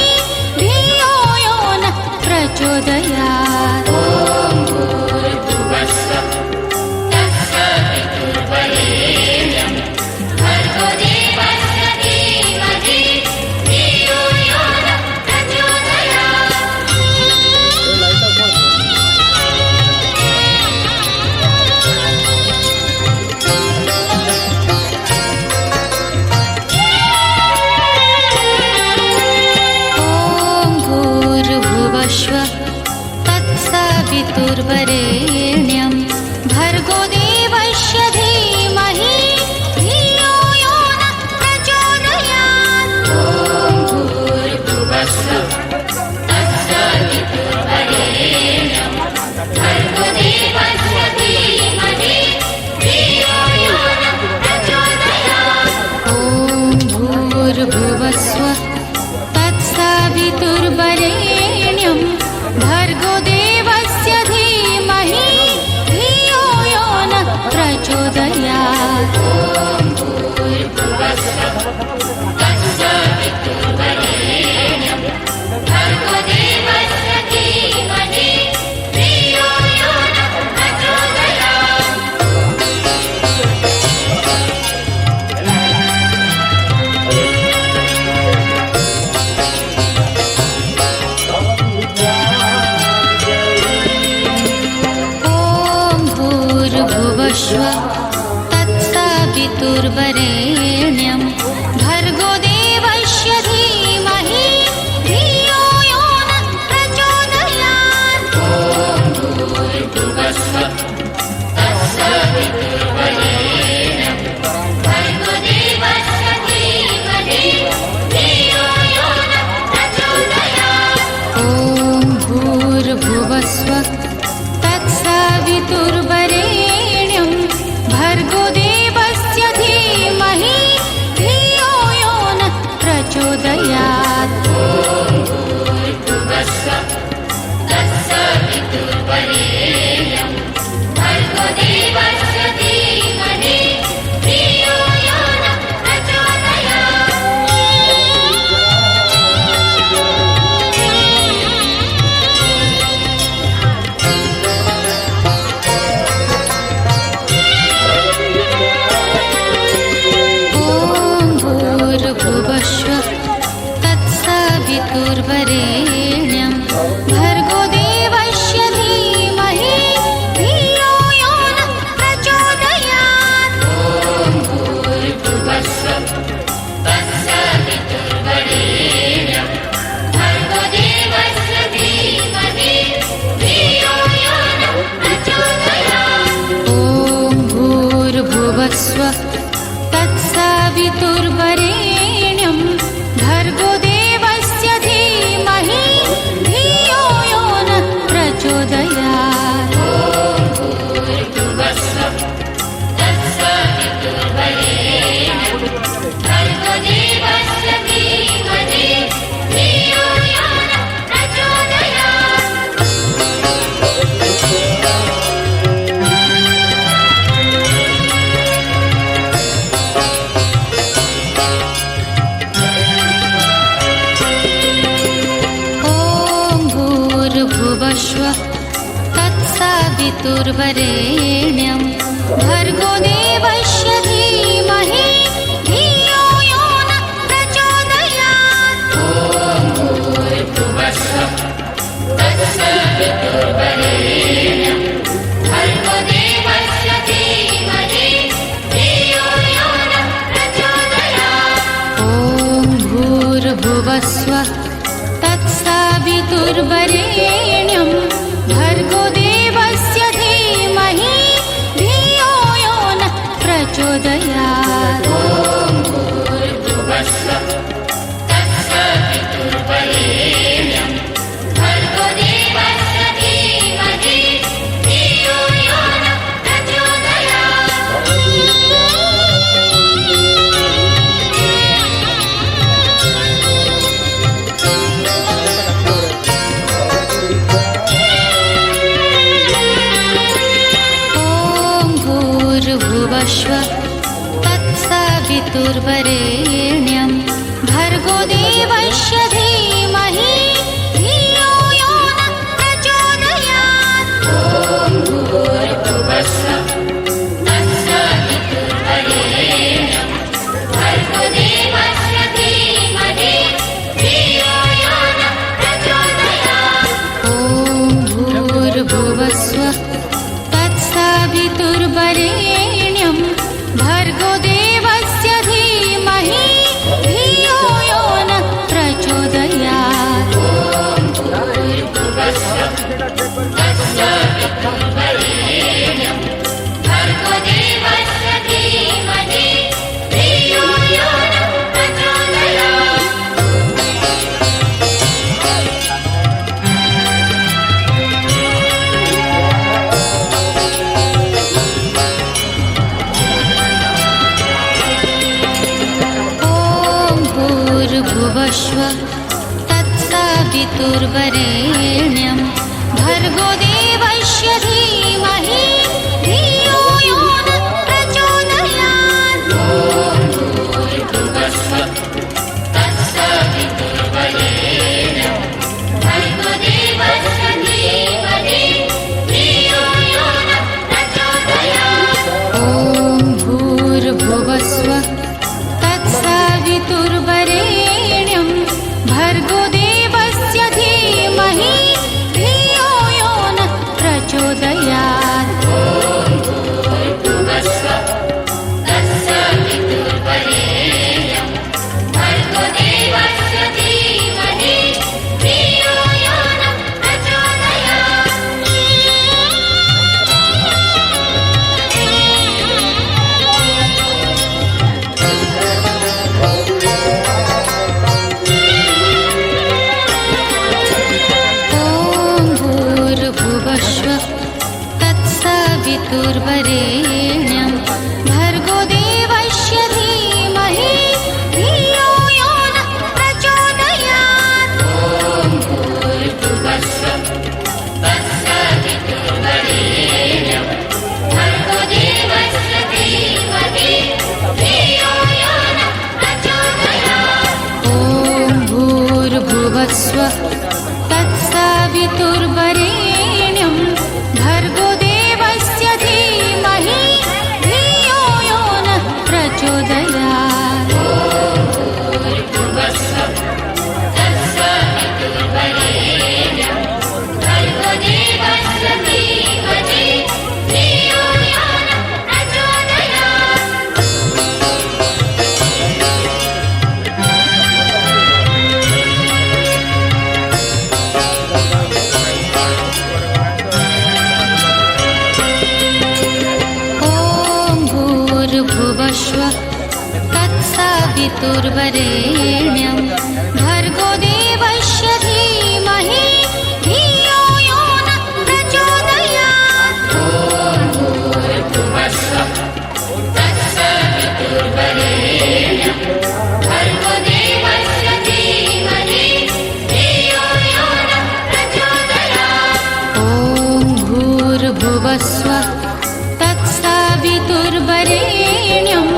धियो यो नः प्रचोदयात्। ॐ भूर्भुवस्वः तत्सवितुर्वरेण्यं, भर्गो देवस्य धीमहि धियो यो नः प्रचोदयात्। ॐ भूर्भुवस्वः तत्सवितुर्वरेण्यं, भर्गो देवस्य धीमहि धियो यो नः प्रचोदयात्। ॐ भूर्भुवस्वः तत्सवितुर्वरेण्यं, भर्गो देवस्य धीमहि धियो यो नः प्रचोदयात्। ॐ भूर्भुवस्वः तत्सवितुर्वरेण्यं, भर्गो देवस्य धीमहि धियो यो नः प्रचोदयात्। ॐ भूर्भुवस्वः तत्सवितुर्वरेण्यं, भर्गो देवस्य धीमहि धियो यो नः प्रचोदयात्। ॐ भूर्भुवस्वः तत्सवितुर्वरेण्यं, भर्गो देवस्य धीमहि धियो यो नः प्रचोदयात्। ॐ भूर्भुवस्वः तत्सवितुर्वरेण्यं, भर्गो देवस्य धीमहि धियो यो नः प्रचोदयात्। ॐ भूर्भुवस्वः तत्सवितुर्वरेण्यं, भर्गो देवस्य धीमहि धियो यो नः प्रचोदयात्। ॐ भूर्भुवस्वः तत्सवितुर्वरेण्यं, भर्गो देवस्य धीमहि धियो यो नः प्रचोदयात्। ॐ भूर्भुवस्वः तत्सवितुर्वरेण्यं, भर्गो देवस्य धीमहि धियो यो नः प्रचोदयात्। ॐ भूर्भुवस्वः तत्सवितुर्वरेण्यं, भर्गो देवस्य धीमहि धियो यो नः प्रचोदयात्। ॐ भूर्भुवस्वः तत्सवितुर्वरेण्यं, भर्गो देवस्य धीमहि सवितुर्वरेण्यं भर्गो देवस्य धीमहि धियो यो न प्रचोदयात्। ॐ भूर्भुवस्सुः तत्सवितुर्वरेण्यं भर्गो देवस्य धीमहि धियो यो न प्रचोदयात्। ॐ भूर्भुवस्सुः तत्सवितुर्वरेण्यं भर्गो देवस्य धीमहि धियो यो नः प्रचोदयात्। ॐ भूर्भुवस्सुः तत्सवितुर्वरेण्यं भर्गो देवस्य धीमहि धियो यो नः प्रचोदयात्। भूर्भुवस्सुः तत्सवितुर्वरेण्यं भर्गो देवस्य धीमहि धियो यो नः प्रचोदयात्। ॐ भूर्भुवस्सुः तत्सवितुर्वरेण्यं भर्गो देवस्य धीमहि धियो यो नः प्रचोदयात्। ॐ भूर्भुवस्सुः तत्सवितुर्वरेण्यं भर्गो देवस्य धीमहि धियो यो नः प्रचोदयात्। ॐ भूर्भुवस्सुः तत्सवितुर्वरेण्यं भर्गो देवस्य धीमहि धियो यो नः प्रचोदयात्। भूर्भुवस्सुः तत्सवितुर्वरेण्यं भर्गो देवस्य धीमहि धियो यो नः प्रचोदयात्। ॐ भूर्भुवस्सुः तत्सवितुर्वरेण्यं भर्गो देवस्य धीमहि धियो यो नः प्रचोदयात्। ॐ भूर्भुवस्सुः तत्सवितुर्वरेण्यं भर्गो देवस्य धीमहि धियो यो नः प्रचोदयात्। ॐ भूर्भुवस्सुः तत्सवितुर्वरेण्यं भर्गो देवस्य धीमहि धियो यो नः प्रचोदयात्। भूर्भुवस्सुः तत्सवितुर्वरेण्यं भर्गो देवस्य धीमहि धियो यो नः प्रचोदयात्। ॐ भूर्भुवस्सुः तत्सवितुर्वरेण्यं भर्गो देवस्य धीमहि धियो यो नः प्रचोदयात्। ॐ भूर्भुवस्सुः तत्सवितुर्वरेण्यं भर्गो देवस्य धीमहि धियो यो नः प्रचोदयात्। ॐ भूर्भुवस्सुः तत्सवितुर्वरेण्यं भर्गो देवस्य धीमहि धियो यो नः प्रचोदयात्। भूर्भुवस्सुः तत्सवितुर्वरेण्यं भर्गो देवस्य धीमहि धियो यो नः प्रचोदयात्। ॐ भूर्भुवस्सुः तत्सवितुर्वरेण्यं भर्गो देवस्य धीमहि धियो यो नः प्रचोदयात्। ॐ भूर्भुवस्सुः तत्सवितुर्वरेण्यं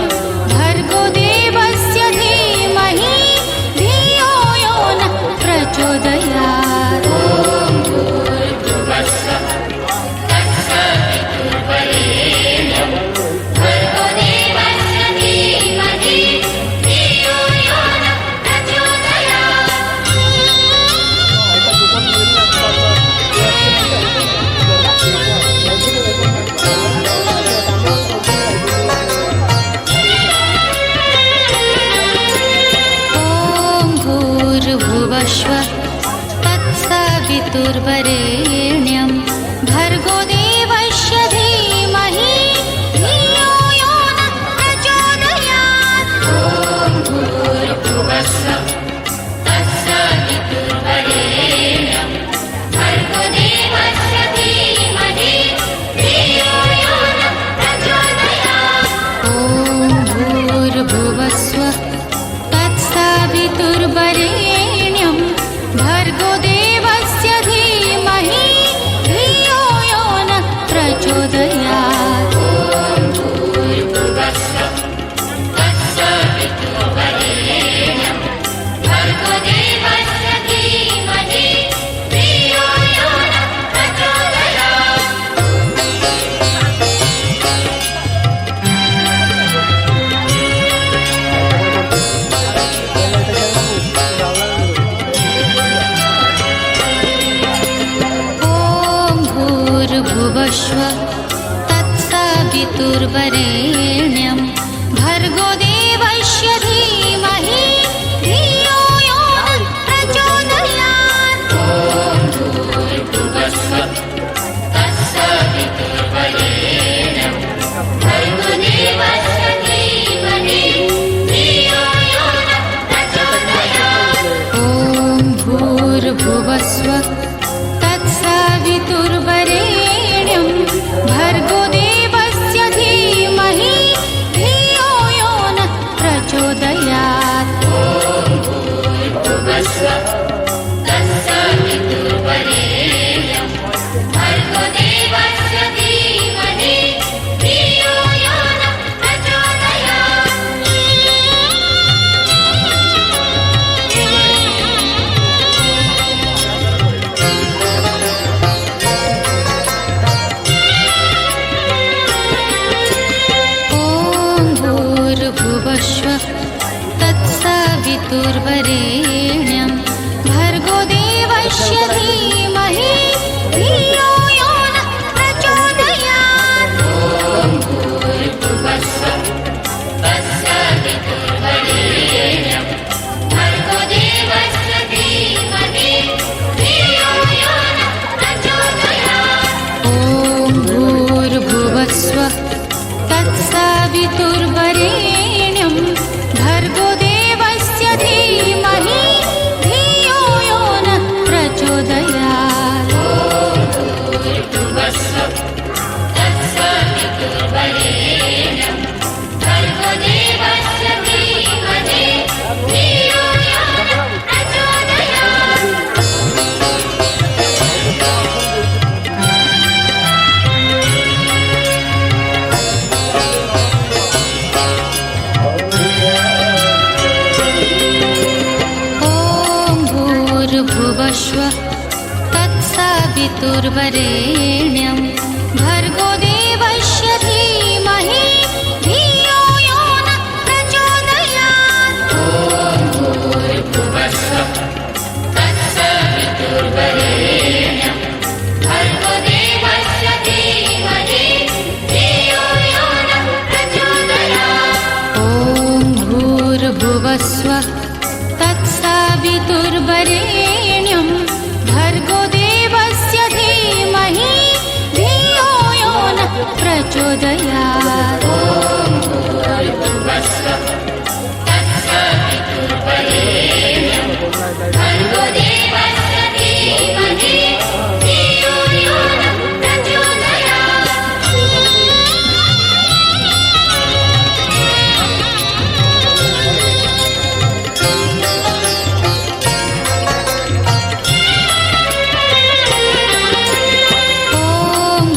भर्गो देवस्य धीमहि धियो भूर्भुवस्व तत्सवितुर्वरेण्यं भर्गो देवस्य धीमहि धियो यो नः प्रचोदयात्। भूर्भुवस्व तत्सवितुर्वरेण्यं भर्गो देवस्य धीमहि धियो यो नः प्रचोदयात्। भूर्भुवस्व तत्सवितुर्वरेण्यं भर्गो देवस्य धीमहि धियो यो नः प्रचोदयात्। ॐ भूर्भुवस्व तत्सवितुर्वरेण्यं भर्गो देवस्य धीमहि धियो यो नः प्रचोदयात्। भूर्भुवस्व तत्सवितुर्वरेण्यं भर्गो देवस्य धीमहि धियो यो नः प्रचोदयात्। भूर्भुवस्व तत्सवितुर्वरेण्यं भर्गो देवस्य धीमहि धियो यो नः प्रचोदयात्। भूर्भुवस्व तत्सवितुर्वरेण्यं भर्गो देवस्य धीमहि धियो यो नः प्रचोदयात्। ॐ भूर्भुवस्व तत्सवितुर्वरेण्यं भर्गो देवस्य धीमहि धियो यो नः प्रचोदयात्। भूर्भुवस्व तत्सवितुर्वरेण्यं भर्गो देवस्य धीमहि धियो यो नः प्रचोदयात्। भूर्भुवस्व तत्सवितुर्वरेण्यं भर्गो देवस्य धीमहि धियो यो नः प्रचोदयात्। भूर्भुवस्व तत्सवितुर्वरेण्यं भर्गो देवस्य धीमहि धियो यो नः प्रचोदयात्। ॐ भूर्भुवस्व तत्सवितुर्वरेण्यं भर्गो देवस्य धीमहि धियो यो नः प्रचोदयात्। भूर्भुवस्व तत्सवितुर्वरेण्यं भर्गो देवस्य धीमहि धियो यो नः प्रचोदयात्।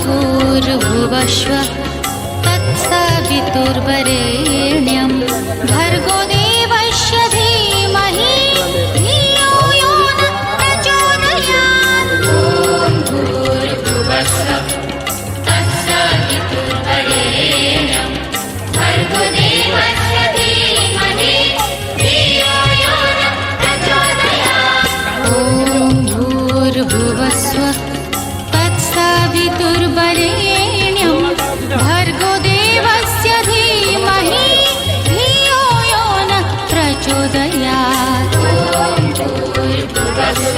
भूर्भुवस्व तत्सवितुर्वरेण्यं भर्गो देवस्य धीमहि धियो यो नः प्रचोदयात्। भूर्भुवस्व तत्सवितुर्वरेण्यं भर्गो देवस्य धीमहि धियो यो नः प्रचोदयात्। ॐ भूर्भुवस्व तत्सवितुर्वरेण्यं भर्गो देवस्य धीमहि धियो यो नः प्रचोदयात्। भूर्भुवस्व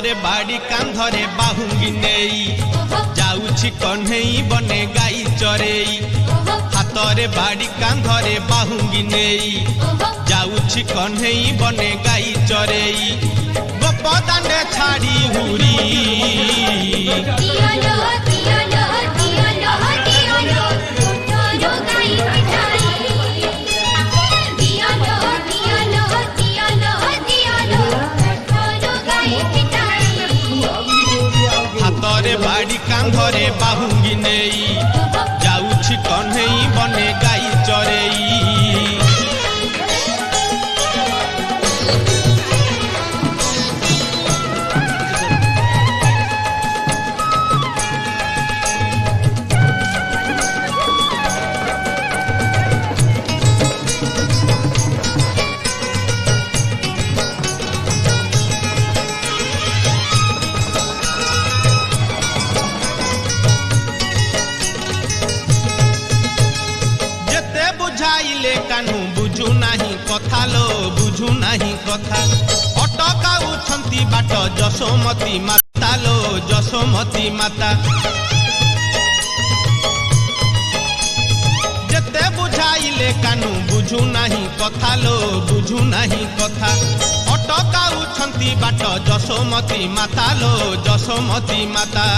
ହାତରେ ବାଡ଼ି କାନ୍ଧରେ ବାହୁଙ୍ଗି ନେଇ ଯାଉଛି କହ୍ନେଇ ବନେ ଗାଈ ଚରେଇ ହାତରେ ବାଡ଼ି କାନ୍ଧରେ ବାହୁଙ୍ଗି ନେଇ ଯାଉଛି କହ୍ନେଇ ବନେ ଗାଈ ଚରେଇ ଗୋପ ଦାଣ୍ଡେ ଛାଡ଼ି ହୁରି ହାତରେ ବାଡ଼ି କାନ୍ଧରେ ବାହୁଙ୍ଗି ନେଇ ଯାଉଛି କହ୍ନେଇ ବନେ ଗାଈ ଚରେଇ बुझाइले कानू बुझू नहीं कथा लो बुझू नहीं कथा अटकाउछंती बाट जशोमती माता लो जशोमती माता जेते बुझाइले कानू बुझू नहीं कथा लो बुझू नहीं कथा अटकाउछंती बाट जशोमती माता लो जशोमती माता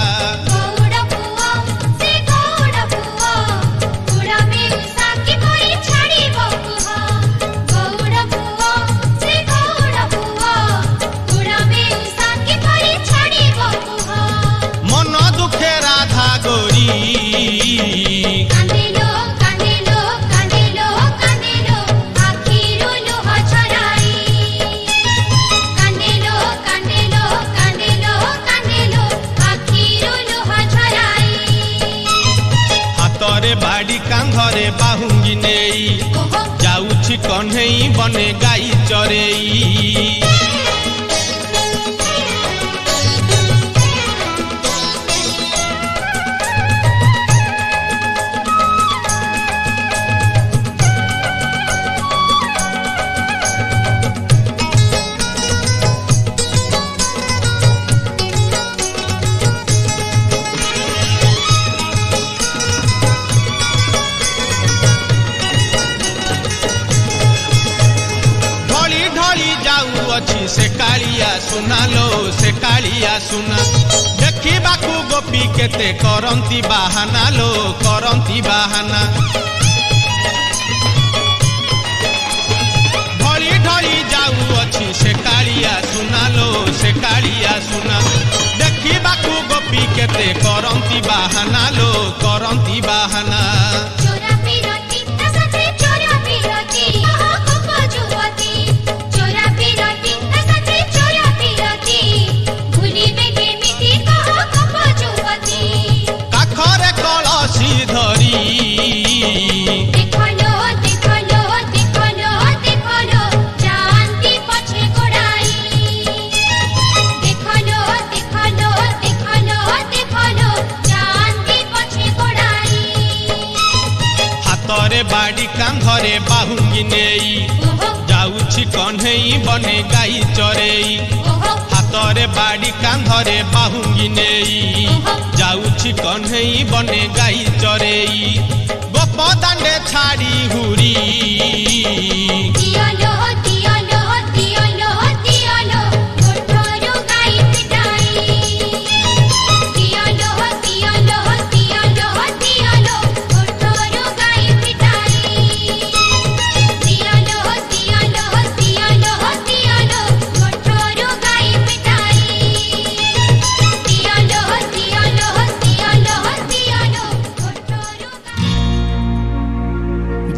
बाड़ी कांधरे बाहुंगी नेई जाउछि कन्हई बने गाई चरेई से कालिया सुना लो से कालिया सुना देखा गोपी केते करंती बाहाना लो करंती बाहाना ढली ढली जाऊ अच्छी से कालिया सुना लो से कालिया सुना देखा गोपी केते करंती बाहाना लो करंती बाहाना बाड़ी कांधरे बाहुंगी नेई जाउछि कन्हई बने गाई चरेई हातरे बाड़ी कांधरे बाहुंगी नेई जाउछि कन्हई बने गाई चरेई गोप दांडे छाड़ी हुरी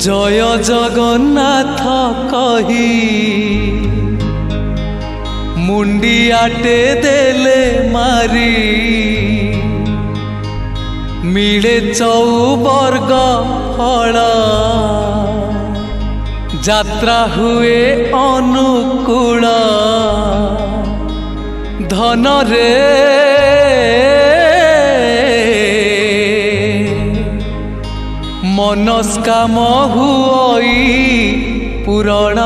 जय जगन्नाथ कही मुंडियाटे देले मारी मिले चौवर्ग फल जात्रा हुए अनुकूल धन रे मनस्काम हुई पूरण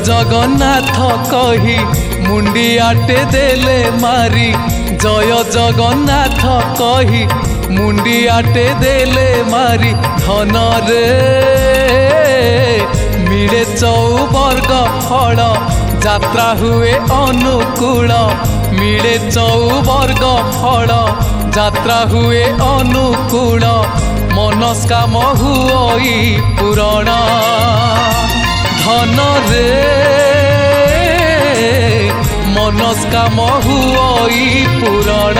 जगन्नाथ कही मुंडियाटे देले मारी जय जगन्नाथ कही मुंडियाटे देले मारी धन रे मिले चौवर्ग फल यात्रा हुए अनुकूल मिले चौवर्ग फल यात्रा हुए अनुकूल मनस्काम हुई पूरण धन रे मनस्काम हुई पूरण।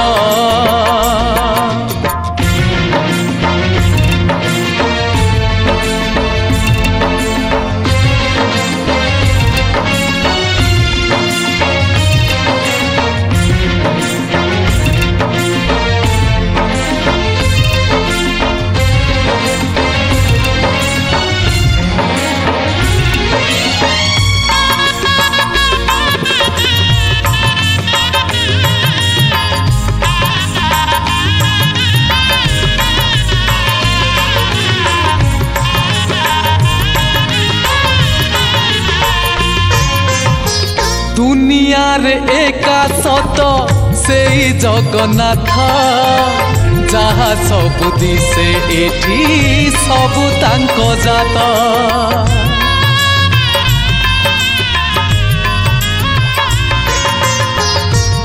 दुनिया रे एका सत से जगन्नाथ जहा सब दिसे एठी सबु तांको जात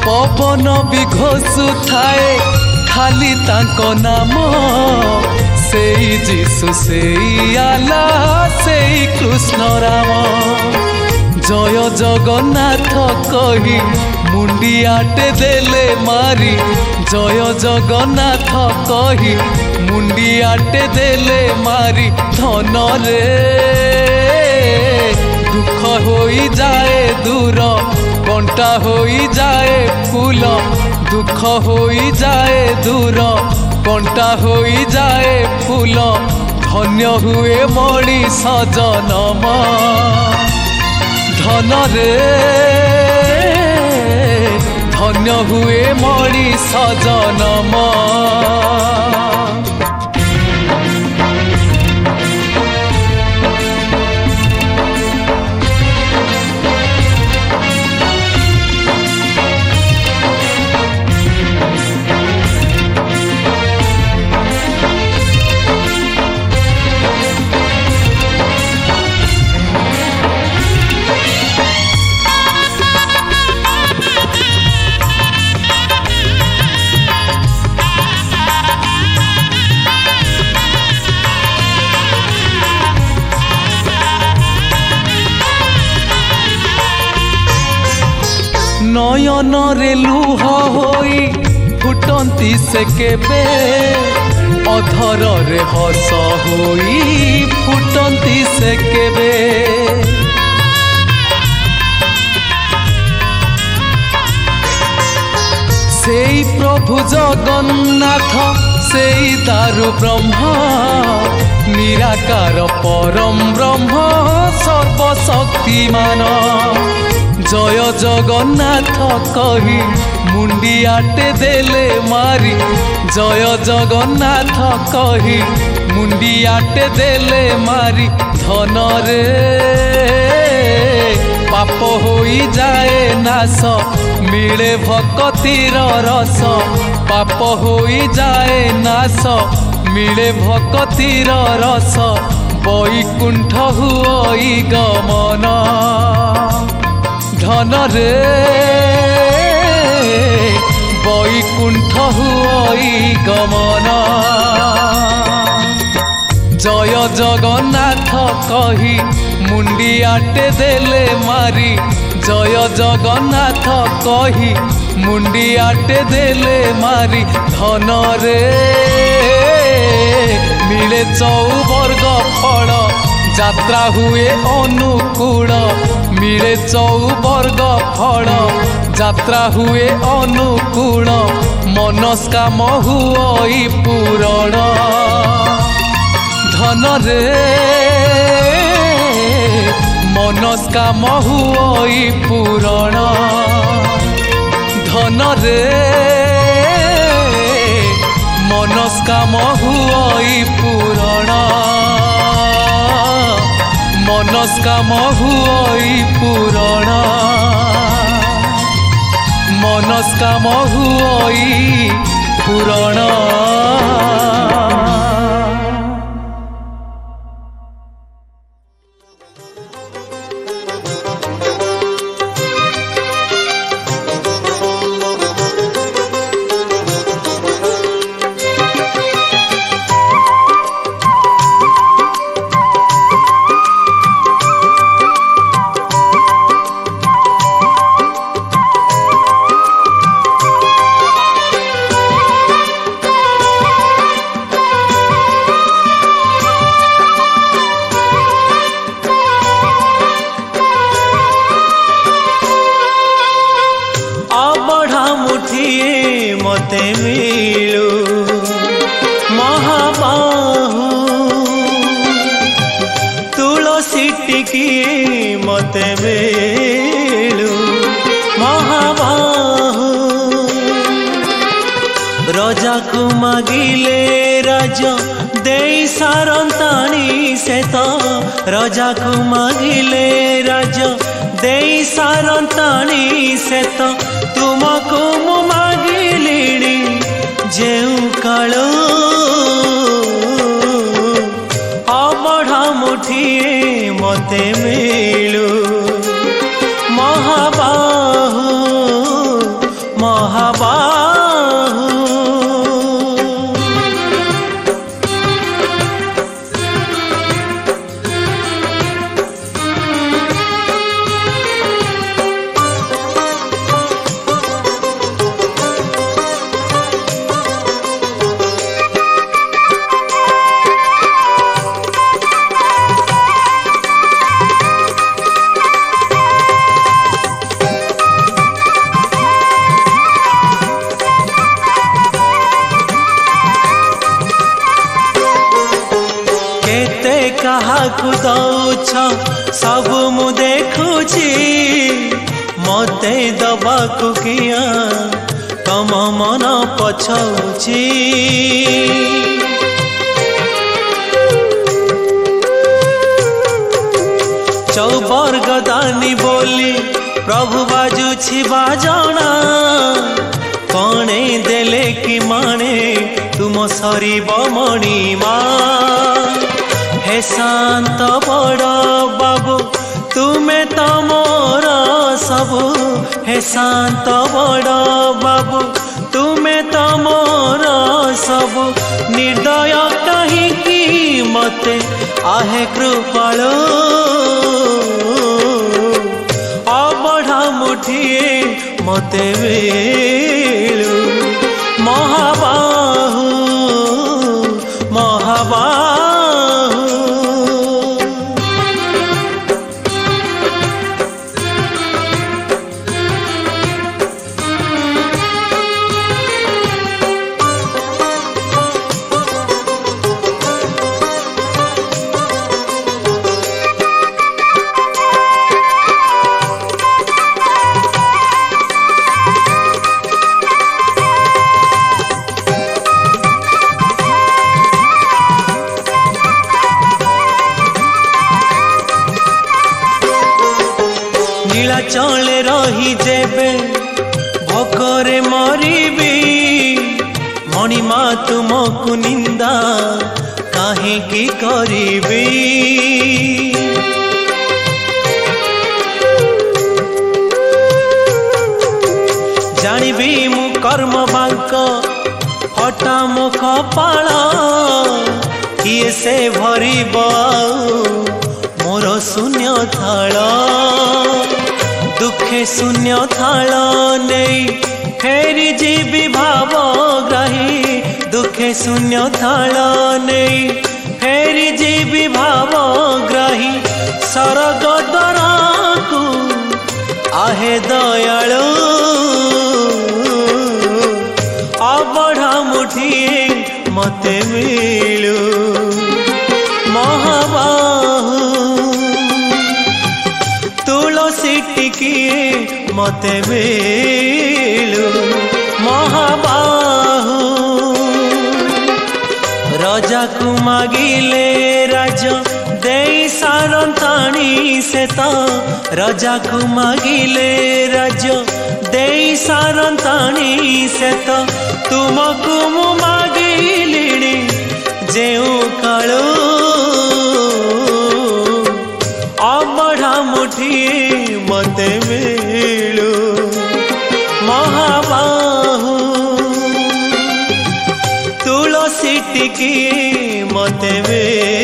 पवन भी घोषु थाए खाली तांको नाम से जीशु से आला से कृष्ण राम जय जगन्नाथ कही मुंडियाटे देले मारी जय जगन्नाथ कही मुंडियाटे देले मारी धन रे दुख होई जाए दूर बंटा होई जाए फूल दुख होई जाए दूर बंटा होई जाए फूल धन्य हुए मणिष जनम धन रे धन्य हुए मणिष जनम। नयन रे लुह होई फुटंती से केबे अधर रे हस होई फुटंती से केबे सेई प्रभु जगन्नाथ सेई दारु ब्रह्म निराकार परम ब्रह्म सर्वशक्तिमान जय जगन्नाथ कही मुंडियाटे देले मारी जय जगन्नाथ कही मुंडियाटे देले मारी धन रे पाप होई जाए नाश मिले भक्तिर रस पाप होई जाए नाश मिले भक्तिर रस वैकुंठ हुई गमन धन रे वैकुंठ हुई गमन जय जगन्नाथ कही मुंडियाटे देले मारी जय जगन्नाथ कही मुंडियाटे देले मारी धन रे मिले चौवर्ग फल यात्रा हुए अनुकूल मिले चौवर्ग फल यात्रा हुए अनुकूल मनस्काम हुई पूरण धन रे मनस्काम हुई पूरण धन रे मनस्काम हुई पूरण मनस्काम हुई पूरण मनस्काम हुई पूरण। मते मिलू महाबाहु तुलसी टिकी मते मिलू महाबाहु रजा को मागिले राजा दे सारंताणी से तो रजा को मागिले राजा दे सारंताणी से तो तुमको मु मागिलिणी जेउ काल अबढ़ा मुठिए मते मिलू महाबाहु महाबाहु। काहाकु दौछ सब मु देखुची मते दबाकु किया तम मन पछौची। चौबर्ग दानी बोली प्रभु बाजुछि बाजना कणे देले कि माने तुम सरीब मणिमा हे शांत बड़ बाबू तुम्हें तो मोर सबू हे शांत बड़ बाबू तुम्हें तो मोर सबू निर्दय कहीं मते आहे कृपाल अबढ़ा मुठिए मते मिलू महाबाहु महाबाहु। नीलाचले रही जेबे भोकरे मरीबी मणिमा तुमको निंदा काहे की करीबी। जानिबी मु कर्म बांक हटा मो कपाल किए से भरीब मोर शून्य थाल दुखे शून्य थाल नहीं फेरी जीवी भावग्राही दुखे शून्य थाल नहीं फेरी जीवी भावग्राही सरग द्वारा को आहे दयालु अबढ़ा मुठिए मते मिलू महाबाहु तुलसी टिकिए मते मिलू महाबाहु रज राजा को मागिले राज दे सारंताणी से तो राजा को मागिले राज दे सारंताणी से तो तुमको मु मागिलिणी जेऊ कालो अबढ़ा मुठी मते मिलू महाबाहू तुलसी टिकी मते मिलू